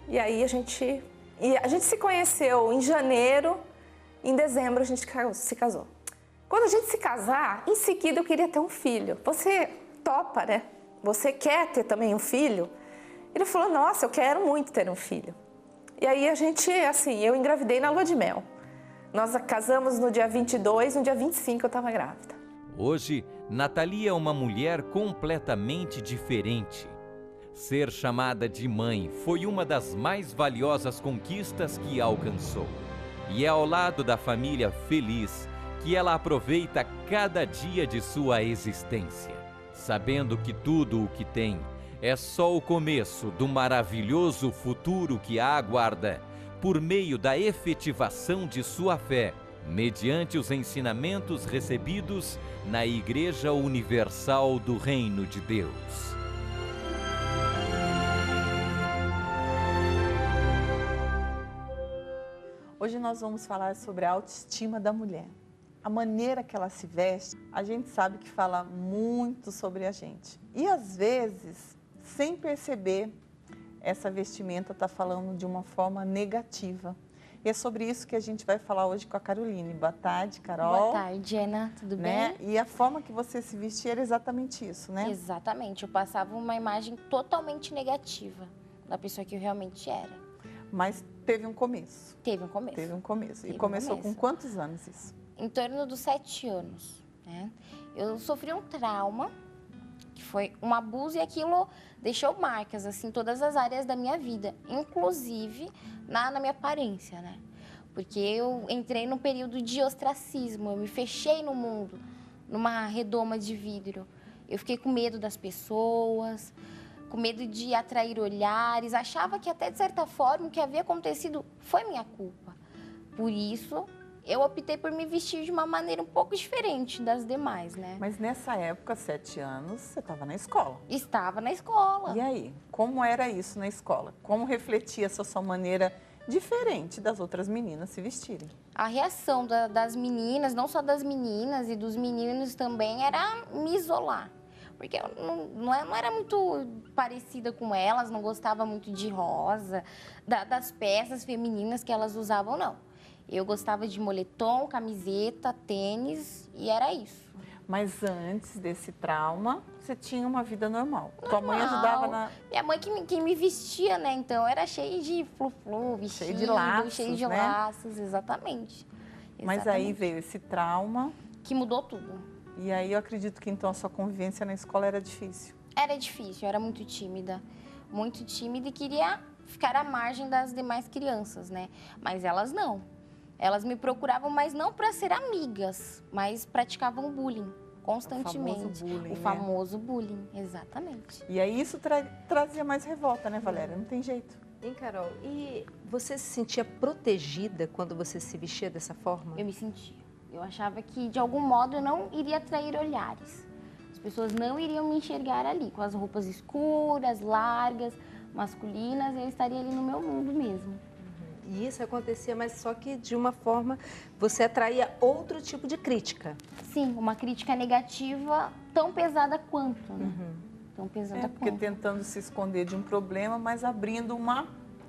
e aí a gente se conheceu em janeiro, em dezembro a gente se casou. Quando a gente se casar, em seguida eu queria ter um filho. Você topa, né? Você quer ter também um filho? Ele falou, nossa, eu quero muito ter um filho. E aí a gente, assim, eu engravidei na lua de mel. Nós casamos no dia 22, no dia 25 eu estava grávida. Hoje, Nathalie é uma mulher completamente diferente. Ser chamada de mãe foi uma das mais valiosas conquistas que alcançou. E é ao lado da família feliz que ela aproveita cada dia de sua existência, sabendo que tudo o que tem é só o começo do maravilhoso futuro que a aguarda por meio da efetivação de sua fé, mediante os ensinamentos recebidos na Igreja Universal do Reino de Deus. Hoje nós vamos falar sobre a autoestima da mulher. A maneira que ela se veste, a gente sabe que fala muito sobre a gente. E às vezes, sem perceber, essa vestimenta está falando de uma forma negativa. E é sobre isso que a gente vai falar hoje com a Caroline. Boa tarde, Carol. Boa tarde, Ana. Tudo bem? E a forma que você se vestia era exatamente isso, né? Exatamente. Eu passava uma imagem totalmente negativa da pessoa que eu realmente era. Mas teve um começo. Teve um começo. Teve um começo. Teve E começou um começo. com quantos anos isso? Em torno dos 7 anos, né? Eu sofri um trauma, que foi um abuso, e aquilo deixou marcas, assim, em todas as áreas da minha vida, inclusive na minha aparência, né? Porque eu entrei num período de ostracismo, eu me fechei no mundo, numa redoma de vidro. Eu fiquei com medo das pessoas, com medo de atrair olhares, achava que até de certa forma o que havia acontecido foi minha culpa. Por isso, eu optei por me vestir de uma maneira um pouco diferente das demais, né? Mas nessa época, 7 anos, você estava na escola. Estava na escola. E aí, como era isso na escola? Como refletia essa sua maneira diferente das outras meninas se vestirem? A reação das meninas, não só das meninas e dos meninos também, era me isolar. Porque eu não era muito parecida com elas, não gostava muito de rosa, das peças femininas que elas usavam, não. Eu gostava de moletom, camiseta, tênis e era isso. Mas antes desse trauma, você tinha uma vida normal. Tua mãe ajudava na... Minha mãe que me vestia, né? Então era cheio de flu-flu, vestido, cheio de laços, cheio de né? laços, exatamente. Mas aí veio esse trauma. Que mudou tudo. E aí eu acredito que então a sua convivência na escola era difícil. Era difícil, eu era muito tímida e queria ficar à margem das demais crianças, né? Mas elas não. Elas me procuravam, mas não para ser amigas, mas praticavam bullying constantemente. O famoso bullying, exatamente. E aí isso trazia mais revolta, né, Valéria? Não tem jeito. Hein, Carol? E você se sentia protegida quando você se vestia dessa forma? Eu me sentia. Eu achava que, de algum modo, eu não iria atrair olhares. As pessoas não iriam me enxergar ali, com as roupas escuras, largas, masculinas, eu estaria ali no meu mundo mesmo. E isso acontecia, mas só que de uma forma você atraía outro tipo de crítica. Sim, uma crítica negativa tão pesada quanto, né? Tão pesada Porque quanto. tentando se esconder de um problema, mas abrindo uma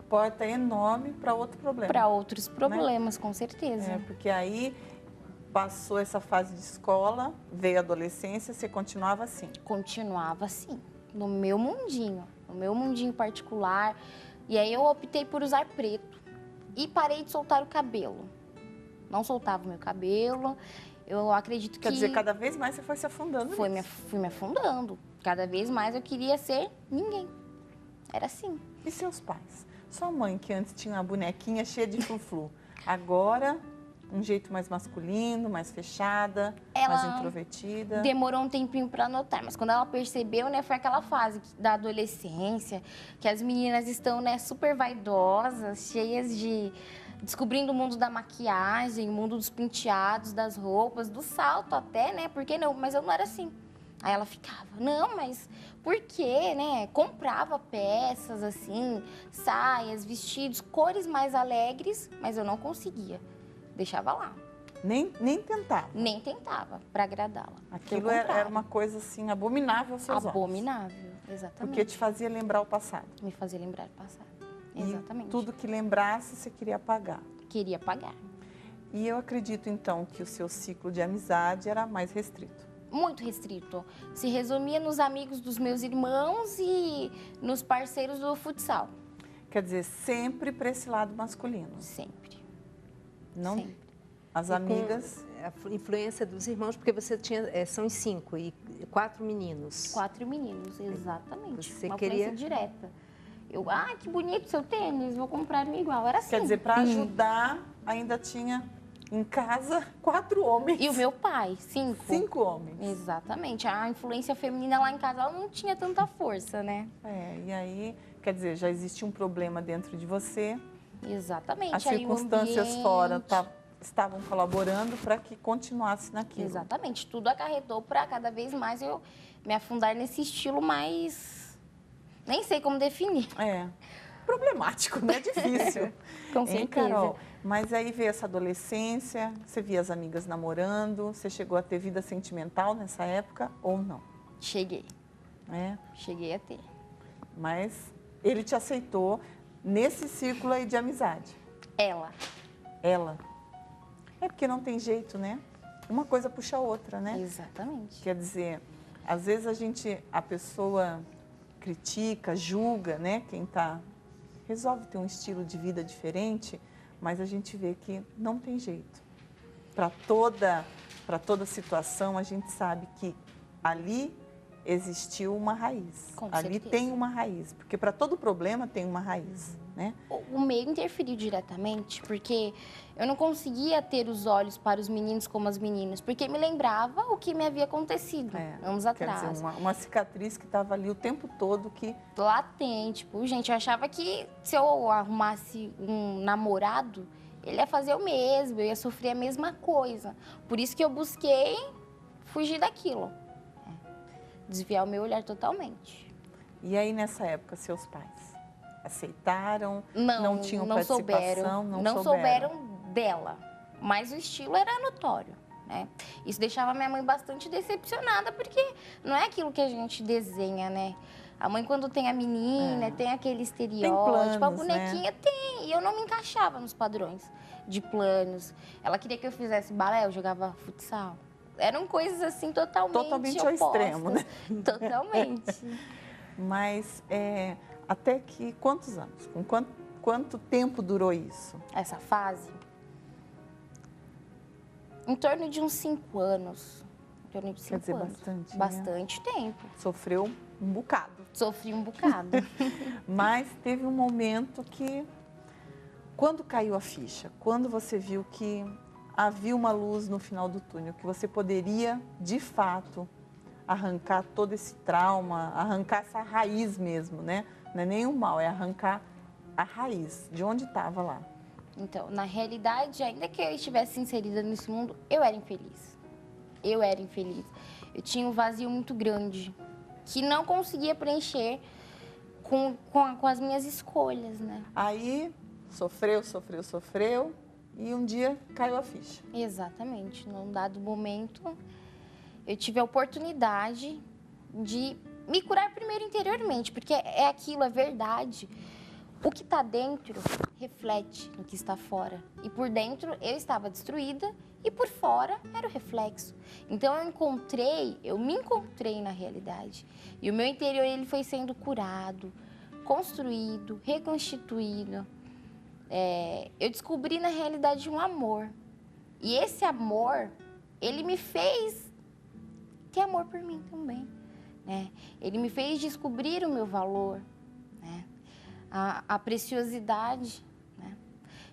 porta enorme para outro problema. Para outros problemas, né? Com certeza. Porque aí passou essa fase de escola, veio a adolescência, você continuava assim? Continuava assim, no meu mundinho particular. E aí eu optei por usar preto e parei de soltar o cabelo. Não soltava o meu cabelo. Eu acredito que... Quer dizer, cada vez mais você foi se afundando Fui me afundando. Cada vez mais eu queria ser ninguém. Era assim. E seus pais? Sua mãe, que antes tinha uma bonequinha cheia de flu-flu, agora um jeito mais masculino, mais fechada, mais introvertida? Demorou um tempinho para notar, mas quando ela percebeu, né, foi aquela fase da adolescência, que as meninas estão, né, super vaidosas, cheias de... descobrindo o mundo da maquiagem, o mundo dos penteados, das roupas, do salto até, né? Por que não? Mas eu não era assim. Aí ela ficava, não, mas por quê, né? Comprava peças assim, saias, vestidos, cores mais alegres, mas eu não conseguia. Deixava lá. Nem tentava? Nem tentava, para agradá-la. Aquilo era uma coisa assim, abominável aos seus olhos. Abominável, exatamente. Porque te fazia lembrar o passado. Me fazia lembrar o passado, E exatamente. tudo que lembrasse, você queria apagar. Queria apagar. E eu acredito, então, que o seu ciclo de amizade era mais restrito. Muito restrito. Se resumia nos amigos dos meus irmãos e nos parceiros do futsal. Quer dizer, sempre para esse lado masculino. Sempre. Não? Sempre. As amigas... A influência dos irmãos, porque você tinha, são em 5 e 4 meninos. 4 meninos, exatamente. Você uma queria... influência direta. Eu, que bonito seu tênis, vou comprar um igual. Era assim. Quer dizer, para ajudar, ainda tinha em casa 4 homens. E o meu pai, 5. 5 homens. Exatamente. A influência feminina lá em casa, ela não tinha tanta força, né? E aí, quer dizer, já existia um problema dentro de você. Exatamente. As aí circunstâncias fora estavam colaborando para que continuasse naquilo. Exatamente. Tudo acarretou para cada vez mais eu me afundar nesse estilo mais... Nem sei como definir. Problemático, né? Difícil. Com certeza. Carol? Mas aí veio essa adolescência, você via as amigas namorando, você chegou a ter vida sentimental nessa época ou não? Cheguei. Cheguei a ter. Mas ele te aceitou nesse círculo aí de amizade? Ela. É porque não tem jeito, né? Uma coisa puxa a outra, né? Exatamente. Quer dizer, às vezes a pessoa critica, julga, né? Quem resolve ter um estilo de vida diferente, mas a gente vê que não tem jeito. Para toda situação, a gente sabe que ali existiu uma raiz. Com ali certeza. tem uma raiz, porque para todo problema tem uma raiz, né? O meio interferiu diretamente, porque eu não conseguia ter os olhos para os meninos como as meninas, porque me lembrava o que me havia acontecido anos atrás. Quer dizer, uma cicatriz que estava ali o tempo todo que... Latente. Tipo, gente, eu achava que se eu arrumasse um namorado, ele ia fazer o mesmo, eu ia sofrer a mesma coisa. Por isso que eu busquei fugir daquilo. Desviar o meu olhar totalmente. E aí, nessa época, seus pais aceitaram? Não tinham não participação? Não souberam dela. Mas o estilo era notório, né? Isso deixava minha mãe bastante decepcionada, porque não é aquilo que a gente desenha, né? A mãe, quando tem a menina, tem aquele estereótipo, a bonequinha tem. E eu não me encaixava nos padrões de planos. Ela queria que eu fizesse balé, eu jogava futsal. Eram coisas assim totalmente ao opostas. extremo, né? Totalmente. Mas até que quantos anos? Com quanto tempo durou isso? Essa fase? Em torno de uns 5 anos. torno de 5 Quer dizer, anos. bastante, né? Bastante tempo. Sofreu um bocado. Sofri um bocado. Mas teve um momento que, quando caiu a ficha, quando você viu que havia uma luz no final do túnel, que você poderia, de fato, arrancar todo esse trauma, arrancar essa raiz mesmo, né? Não é nem o mal, é arrancar a raiz, de onde estava lá. Então, na realidade, ainda que eu estivesse inserida nesse mundo, eu era infeliz. Eu era infeliz. Eu tinha um vazio muito grande, que não conseguia preencher com as minhas escolhas, né? Aí, sofreu, e um dia caiu a ficha. Exatamente. Num dado momento, eu tive a oportunidade de me curar primeiro interiormente, porque é aquilo, é verdade. O que está dentro reflete no que está fora. E por dentro eu estava destruída e por fora era o reflexo. Então eu me encontrei na realidade. E o meu interior ele foi sendo curado, construído, reconstituído. Eu descobri na realidade um amor. E esse amor, ele me fez ter amor por mim também, né? Ele me fez descobrir o meu valor, né? A preciosidade, né?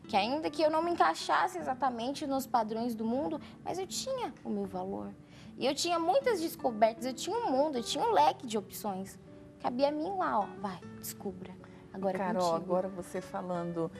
Que ainda que eu não me encaixasse exatamente nos padrões do mundo, mas eu tinha o meu valor. E eu tinha muitas descobertas, eu tinha um mundo, eu tinha um leque de opções. Cabia a mim lá, ó, vai, descubra. Agora Carol, contigo. agora você falando,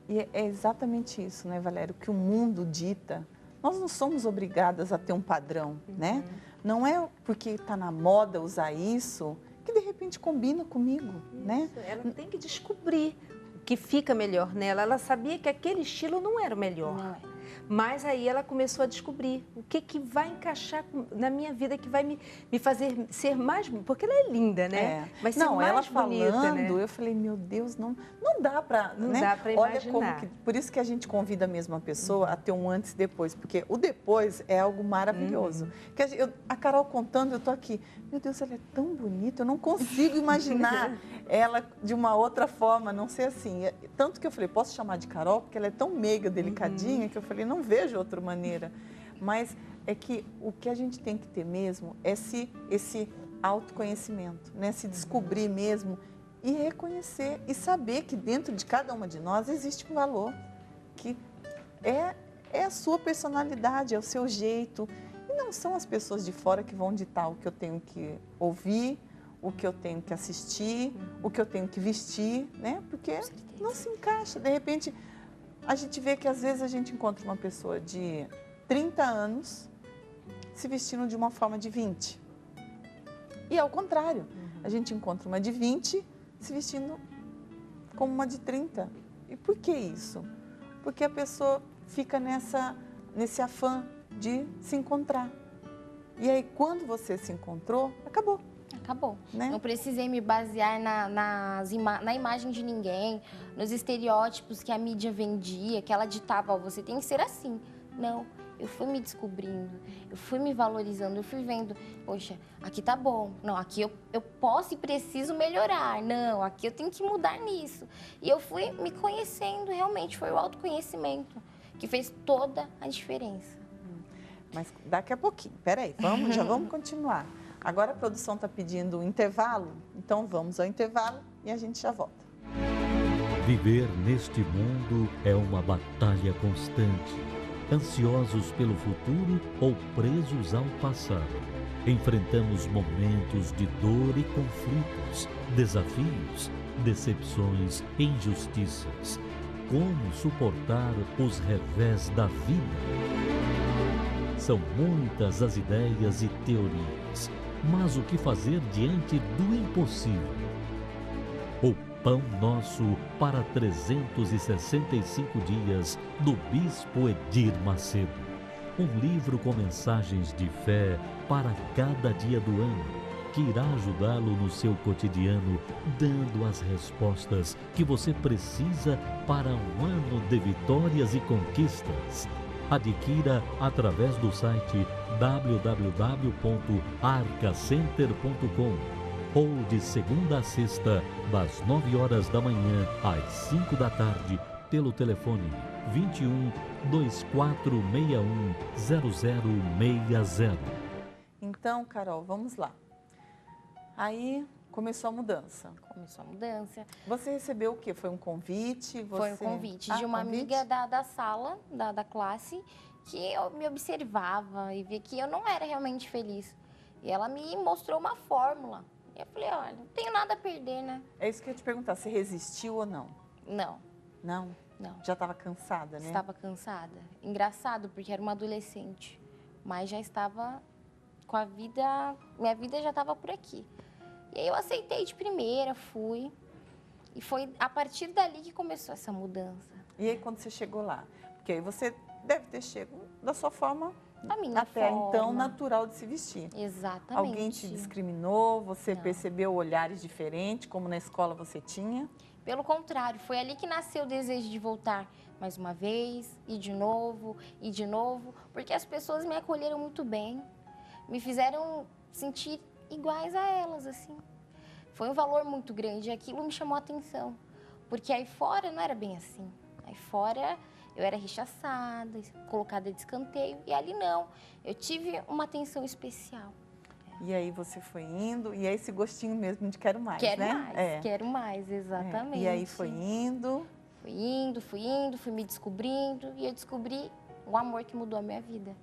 e é exatamente isso, né, Valério, que o mundo dita. Nós não somos obrigadas a ter um padrão, né? Não é porque está na moda usar isso que de repente combina comigo, né? Ela tem que descobrir o que fica melhor nela. Ela sabia que aquele estilo não era o melhor. Não é. Mas aí ela começou a descobrir o que vai encaixar na minha vida, que vai me fazer ser mais... Porque ela é linda, né? Mas ser não, mais ela bonita, falando, né? eu falei, meu Deus, não dá para... Não né? dá para Olha imaginar. como que... Por isso que a gente convida a mesma pessoa a ter um antes e depois, porque o depois é algo maravilhoso. Que a Carol contando, eu tô aqui, meu Deus, ela é tão bonita, eu não consigo imaginar ela de uma outra forma, não ser assim. Tanto que eu falei, posso chamar de Carol? Porque ela é tão meiga, delicadinha, que eu falei, não vejo outra maneira. Mas é que o que a gente tem que ter mesmo é esse autoconhecimento, né? Se descobrir mesmo e reconhecer e saber que dentro de cada uma de nós existe um valor, que é a sua personalidade, é o seu jeito. E não são as pessoas de fora que vão ditar o que eu tenho que ouvir, o que eu tenho que assistir, o que eu tenho que vestir, né? Porque não se encaixa. De repente, a gente vê que às vezes a gente encontra uma pessoa de 30 anos se vestindo de uma forma de 20. E ao contrário, a gente encontra uma de 20 se vestindo como uma de 30. E por que isso? Porque a pessoa fica nesse afã de se encontrar. E aí, quando você se encontrou, acabou. Acabou. Né? Não precisei me basear na imagem de ninguém, nos estereótipos que a mídia vendia, que ela ditava, ó, você tem que ser assim. Não, eu fui me descobrindo, eu fui me valorizando, eu fui vendo, poxa, aqui tá bom, não, aqui eu posso e preciso melhorar, não, aqui eu tenho que mudar nisso. E eu fui me conhecendo, realmente, foi o autoconhecimento que fez toda a diferença. Mas daqui a pouquinho, peraí, já vamos continuar. Agora a produção está pedindo um intervalo, então vamos ao intervalo e a gente já volta. Viver neste mundo é uma batalha constante. Ansiosos pelo futuro ou presos ao passado. Enfrentamos momentos de dor e conflitos, desafios, decepções e injustiças. Como suportar os revés da vida? São muitas as ideias e teorias. Mas o que fazer diante do impossível? O Pão Nosso para 365 dias, do Bispo Edir Macedo. Um livro com mensagens de fé para cada dia do ano, que irá ajudá-lo no seu cotidiano, dando as respostas que você precisa para um ano de vitórias e conquistas. Adquira através do site www.arcacenter.com ou de segunda a sexta, das 9 horas da manhã às 5 da tarde, pelo telefone 21 2461 0060. Então, Carol, vamos lá. Aí começou a mudança. Começou a mudança. Você recebeu o quê? Foi um convite? Foi um convite de uma amiga da sala, da classe, que eu me observava e via que eu não era realmente feliz. E ela me mostrou uma fórmula. E eu falei, olha, não tenho nada a perder, né? É isso que eu ia te perguntar, você resistiu ou não? Não. Não? Não. Já estava cansada, né? Estava cansada. Engraçado, porque era uma adolescente, mas já estava com a vida, minha vida já estava por aqui. E aí eu aceitei de primeira, fui. E foi a partir dali que começou essa mudança. E aí quando você chegou lá? Porque aí você deve ter chegado da sua forma, da minha até forma. então, natural de se vestir. Exatamente. Alguém te discriminou? Você percebeu olhares diferentes, como na escola você tinha? Pelo contrário, foi ali que nasceu o desejo de voltar mais uma vez, e de novo, porque as pessoas me acolheram muito bem, me fizeram sentir iguais a elas, assim. Foi um valor muito grande e aquilo me chamou a atenção, porque aí fora não era bem assim. Aí fora eu era rechaçada, colocada de escanteio, e ali não. Eu tive uma atenção especial. E aí você foi indo, e é esse gostinho mesmo de quero mais, quero né? Mais, quero mais, exatamente. E aí foi indo? Fui indo, fui me descobrindo, e eu descobri o amor que mudou a minha vida.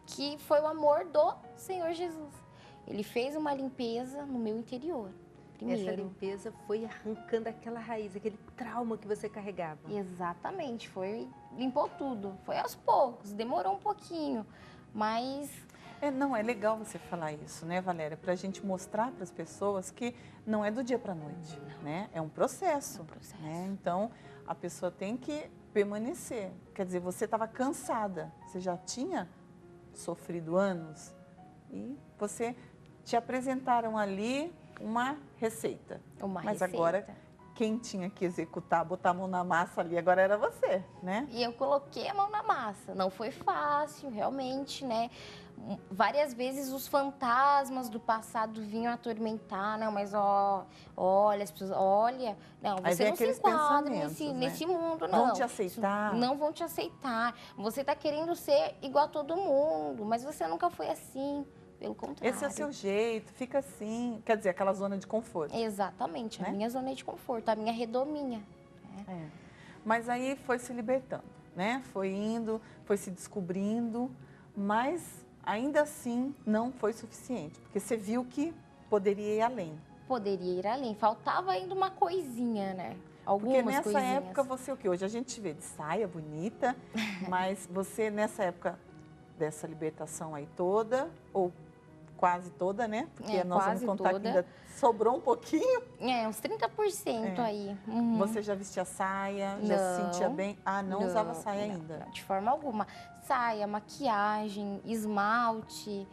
Que foi o amor do Senhor Jesus. Ele fez uma limpeza no meu interior. Primeiro. Essa limpeza foi arrancando aquela raiz, aquele trauma que você carregava. Exatamente, limpou tudo. Foi aos poucos, demorou um pouquinho, mas... Não, é legal você falar isso, né, Valéria? Para a gente mostrar para as pessoas que não é do dia para a noite, né? É um processo. Né? Então, a pessoa tem que permanecer. Quer dizer, você estava cansada, você já tinha sofrido anos e te apresentaram ali uma receita. Mas agora, quem tinha que executar, botar a mão na massa ali, agora era você, né? E eu coloquei a mão na massa. Não foi fácil, realmente, né? Várias vezes os fantasmas do passado vinham atormentar, não, mas olha, as pessoas, olha, não, você não se enquadra nesse mundo, não. Vão te aceitar. Não vão te aceitar. Você está querendo ser igual a todo mundo, mas você nunca foi assim. Pelo contrário. Esse é o seu jeito, fica assim. Quer dizer, aquela zona de conforto. Exatamente, né? A minha zona de conforto, a minha redominha. Mas aí foi se libertando, né? Foi indo, foi se descobrindo, mas ainda assim não foi suficiente, porque você viu que poderia ir além. Poderia ir além, faltava ainda uma coisinha, né? Algumas porque nessa coisinhas. época você o que? Hoje a gente te vê de saia bonita, mas você nessa época dessa libertação aí toda, ou quase toda, né? Porque nós vamos contar que ainda sobrou um pouquinho. Uns 30% aí. Você já vestia saia, já se sentia bem? Não usava saia ainda? Não, de forma alguma. Saia, maquiagem, esmalte,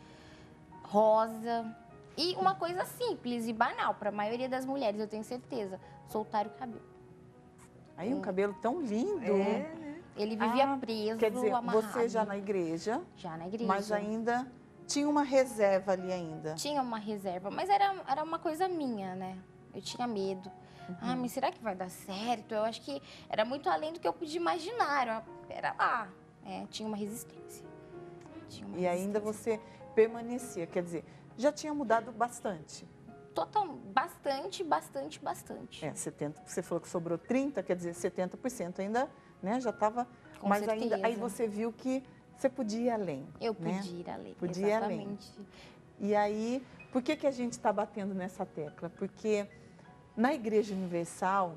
rosa. E uma coisa simples e banal, para a maioria das mulheres, eu tenho certeza, soltar o cabelo. Aí um cabelo tão lindo. Ele vivia preso, quer dizer, amarrado. Você já na igreja. Já na igreja. Mas ainda tinha uma reserva ali ainda. Tinha uma reserva, mas era uma coisa minha, né? Eu tinha medo. Mas será que vai dar certo? Eu acho que era muito além do que eu podia imaginar. Era lá. Tinha uma resistência. E ainda você permanecia, quer dizer, já tinha mudado bastante. Bastante. 70, você falou que sobrou 30, quer dizer, 70% ainda, né? Já estava. Mas certeza. ainda aí você viu que você podia ir além. Eu podia ir além. Podia exatamente. Ir além. E aí, por que a gente está batendo nessa tecla? Porque na Igreja Universal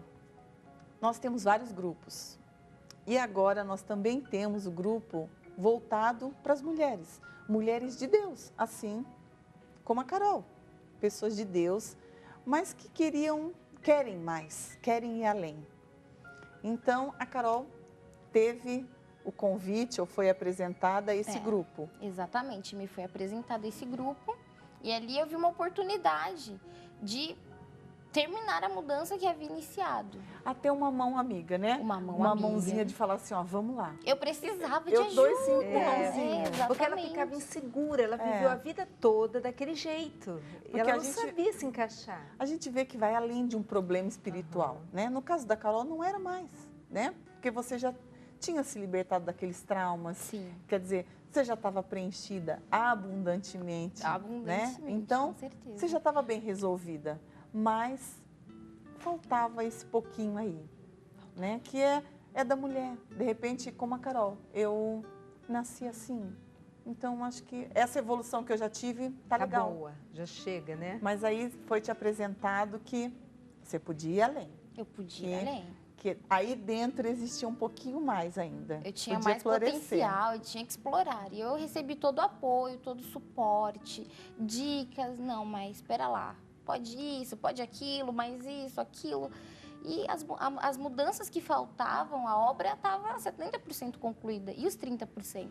nós temos vários grupos. E agora nós também temos o grupo voltado para as mulheres. Mulheres de Deus, assim como a Carol. Pessoas de Deus, mas que querem mais, querem ir além. Então, a Carol teve o convite ou foi apresentada a esse grupo. Exatamente, me foi apresentado esse grupo e ali eu vi uma oportunidade de terminar a mudança que havia iniciado. Até uma mão amiga, né? Uma mãozinha de falar assim, vamos lá. Eu precisava de ajuda. Eu dou esse empurrãozinho. Porque ela ficava insegura, ela viveu a vida toda daquele jeito. E ela não sabia se encaixar. A gente vê que vai além de um problema espiritual, né? No caso da Carol, não era mais. né? Porque você já tinha se libertado daqueles traumas. Sim. Quer dizer, você já estava preenchida abundantemente. Abundantemente, né? Então, com certeza. você já estava bem resolvida. Mas faltava esse pouquinho aí, né? Que é da mulher. De repente, como a Carol, eu nasci assim. Então, acho que essa evolução que eu já tive tá legal. Boa, já chega, né? Mas aí foi te apresentado que você podia ir além. Eu podia ir além. Que aí dentro existia um pouquinho mais ainda. Eu tinha podia mais florescer. potencial, eu tinha que explorar. E eu recebi todo o apoio, todo o suporte, dicas. Não, mas espera lá, pode isso, pode aquilo, mais isso, aquilo. E as mudanças que faltavam, a obra estava 70% concluída. E os 30%,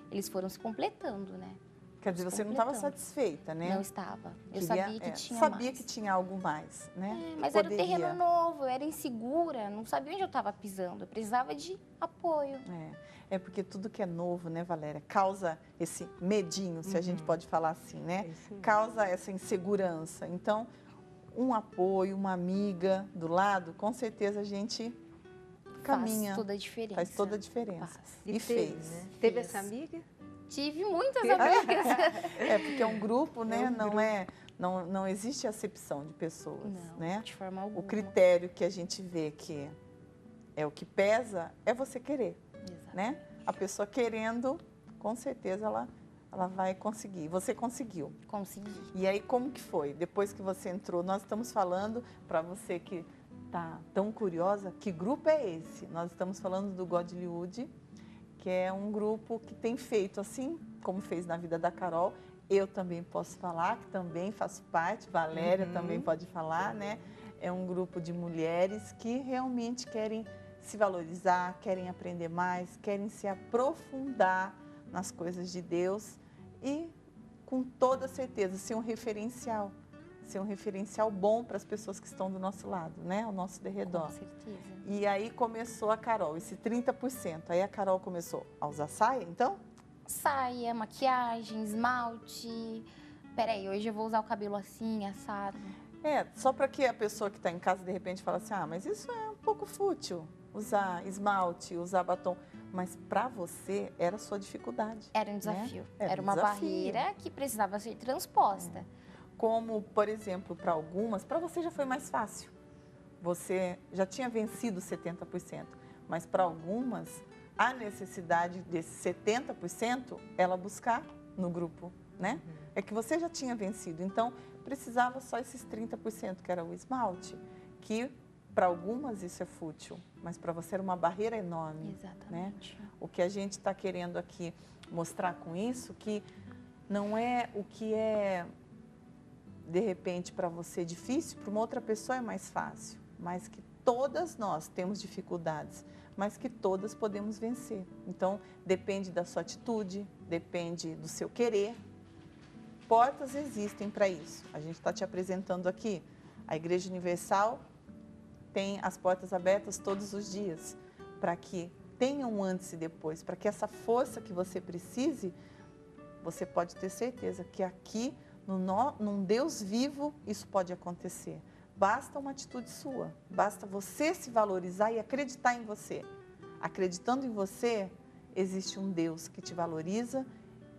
eles foram se completando, né? Quer dizer, você não estava satisfeita, né? Não estava. Eu sabia que tinha Sabia mais. que tinha algo mais, né? Mas era um terreno novo, eu era insegura, não sabia onde eu estava pisando. Eu precisava de apoio. É porque tudo que é novo, né, Valéria, causa esse medinho, se a gente pode falar assim, né? Causa essa insegurança. Então, um apoio, uma amiga do lado, com certeza a gente caminha. Faz toda a diferença. Faz toda a diferença. E fez. Né? Teve essa amiga? Tive muitas amigas. Porque é um grupo, né? Não existe acepção de pessoas, né? De forma alguma. O critério que a gente vê que é o que pesa é você querer, né? A pessoa querendo, com certeza ela vai conseguir. Você conseguiu. Consegui. E aí como que foi? Depois que você entrou, nós estamos falando para você que tá tão curiosa, que grupo é esse? Nós estamos falando do Godlywood, que é um grupo que tem feito assim, como fez na vida da Carol. Eu também posso falar, que também faço parte, Valéria também pode falar, né? É um grupo de mulheres que realmente querem se valorizar, querem aprender mais, querem se aprofundar nas coisas de Deus e, com toda certeza, ser um referencial bom para as pessoas que estão do nosso lado, né? Ao nosso derredor. Com certeza. E aí começou a Carol, esse 30%. Aí a Carol começou a usar saia, então? Saia, maquiagem, esmalte. Peraí, hoje eu vou usar o cabelo assim, assado. Só para que a pessoa que está em casa, de repente, fala assim, mas isso é um pouco fútil, usar esmalte, usar batom. Mas para você, era a sua dificuldade. Era um desafio. Né? Era uma barreira que precisava ser transposta. Como, por exemplo, para algumas, para você já foi mais fácil. Você já tinha vencido 70%, mas para algumas, a necessidade desse 70%, ela buscar no grupo, né? É que você já tinha vencido, então precisava só esses 30%, que era o esmalte, que para algumas isso é fútil, mas para você era uma barreira enorme. Exatamente. Né? O que a gente está querendo aqui mostrar com isso, que não é o que é, de repente, para você difícil, para uma outra pessoa é mais fácil, mas que todas nós temos dificuldades, mas que todas podemos vencer. Então, depende da sua atitude, depende do seu querer. Portas existem para isso. A gente está te apresentando aqui. A Igreja Universal tem as portas abertas todos os dias, para que tenha um antes e depois, para que essa força que você precise, você pode ter certeza que aqui, num Deus vivo, isso pode acontecer. Basta uma atitude sua, basta você se valorizar e acreditar em você. Acreditando em você, existe um Deus que te valoriza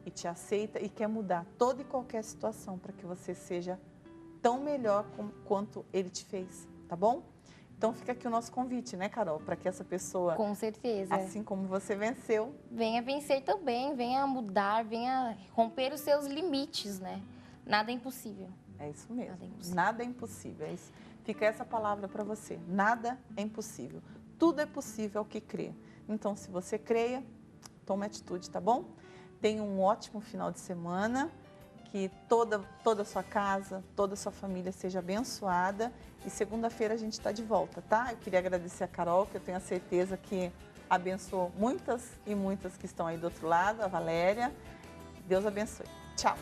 e te aceita e quer mudar toda e qualquer situação para que você seja tão melhor quanto Ele te fez, tá bom? Então fica aqui o nosso convite, né, Carol? Para que essa pessoa, com certeza, assim como você venceu, venha vencer também, venha mudar, venha romper os seus limites, né? Nada é impossível. É isso mesmo. Nada é impossível. É isso. Fica essa palavra para você. Nada é impossível. Tudo é possível ao que crê. Então, se você creia, tome atitude, tá bom? Tenha um ótimo final de semana. Que toda a sua casa, toda a sua família seja abençoada. E segunda-feira a gente está de volta, tá? Eu queria agradecer a Carol, que eu tenho a certeza que abençoou muitas e muitas que estão aí do outro lado, a Valéria. Deus abençoe. Tchau.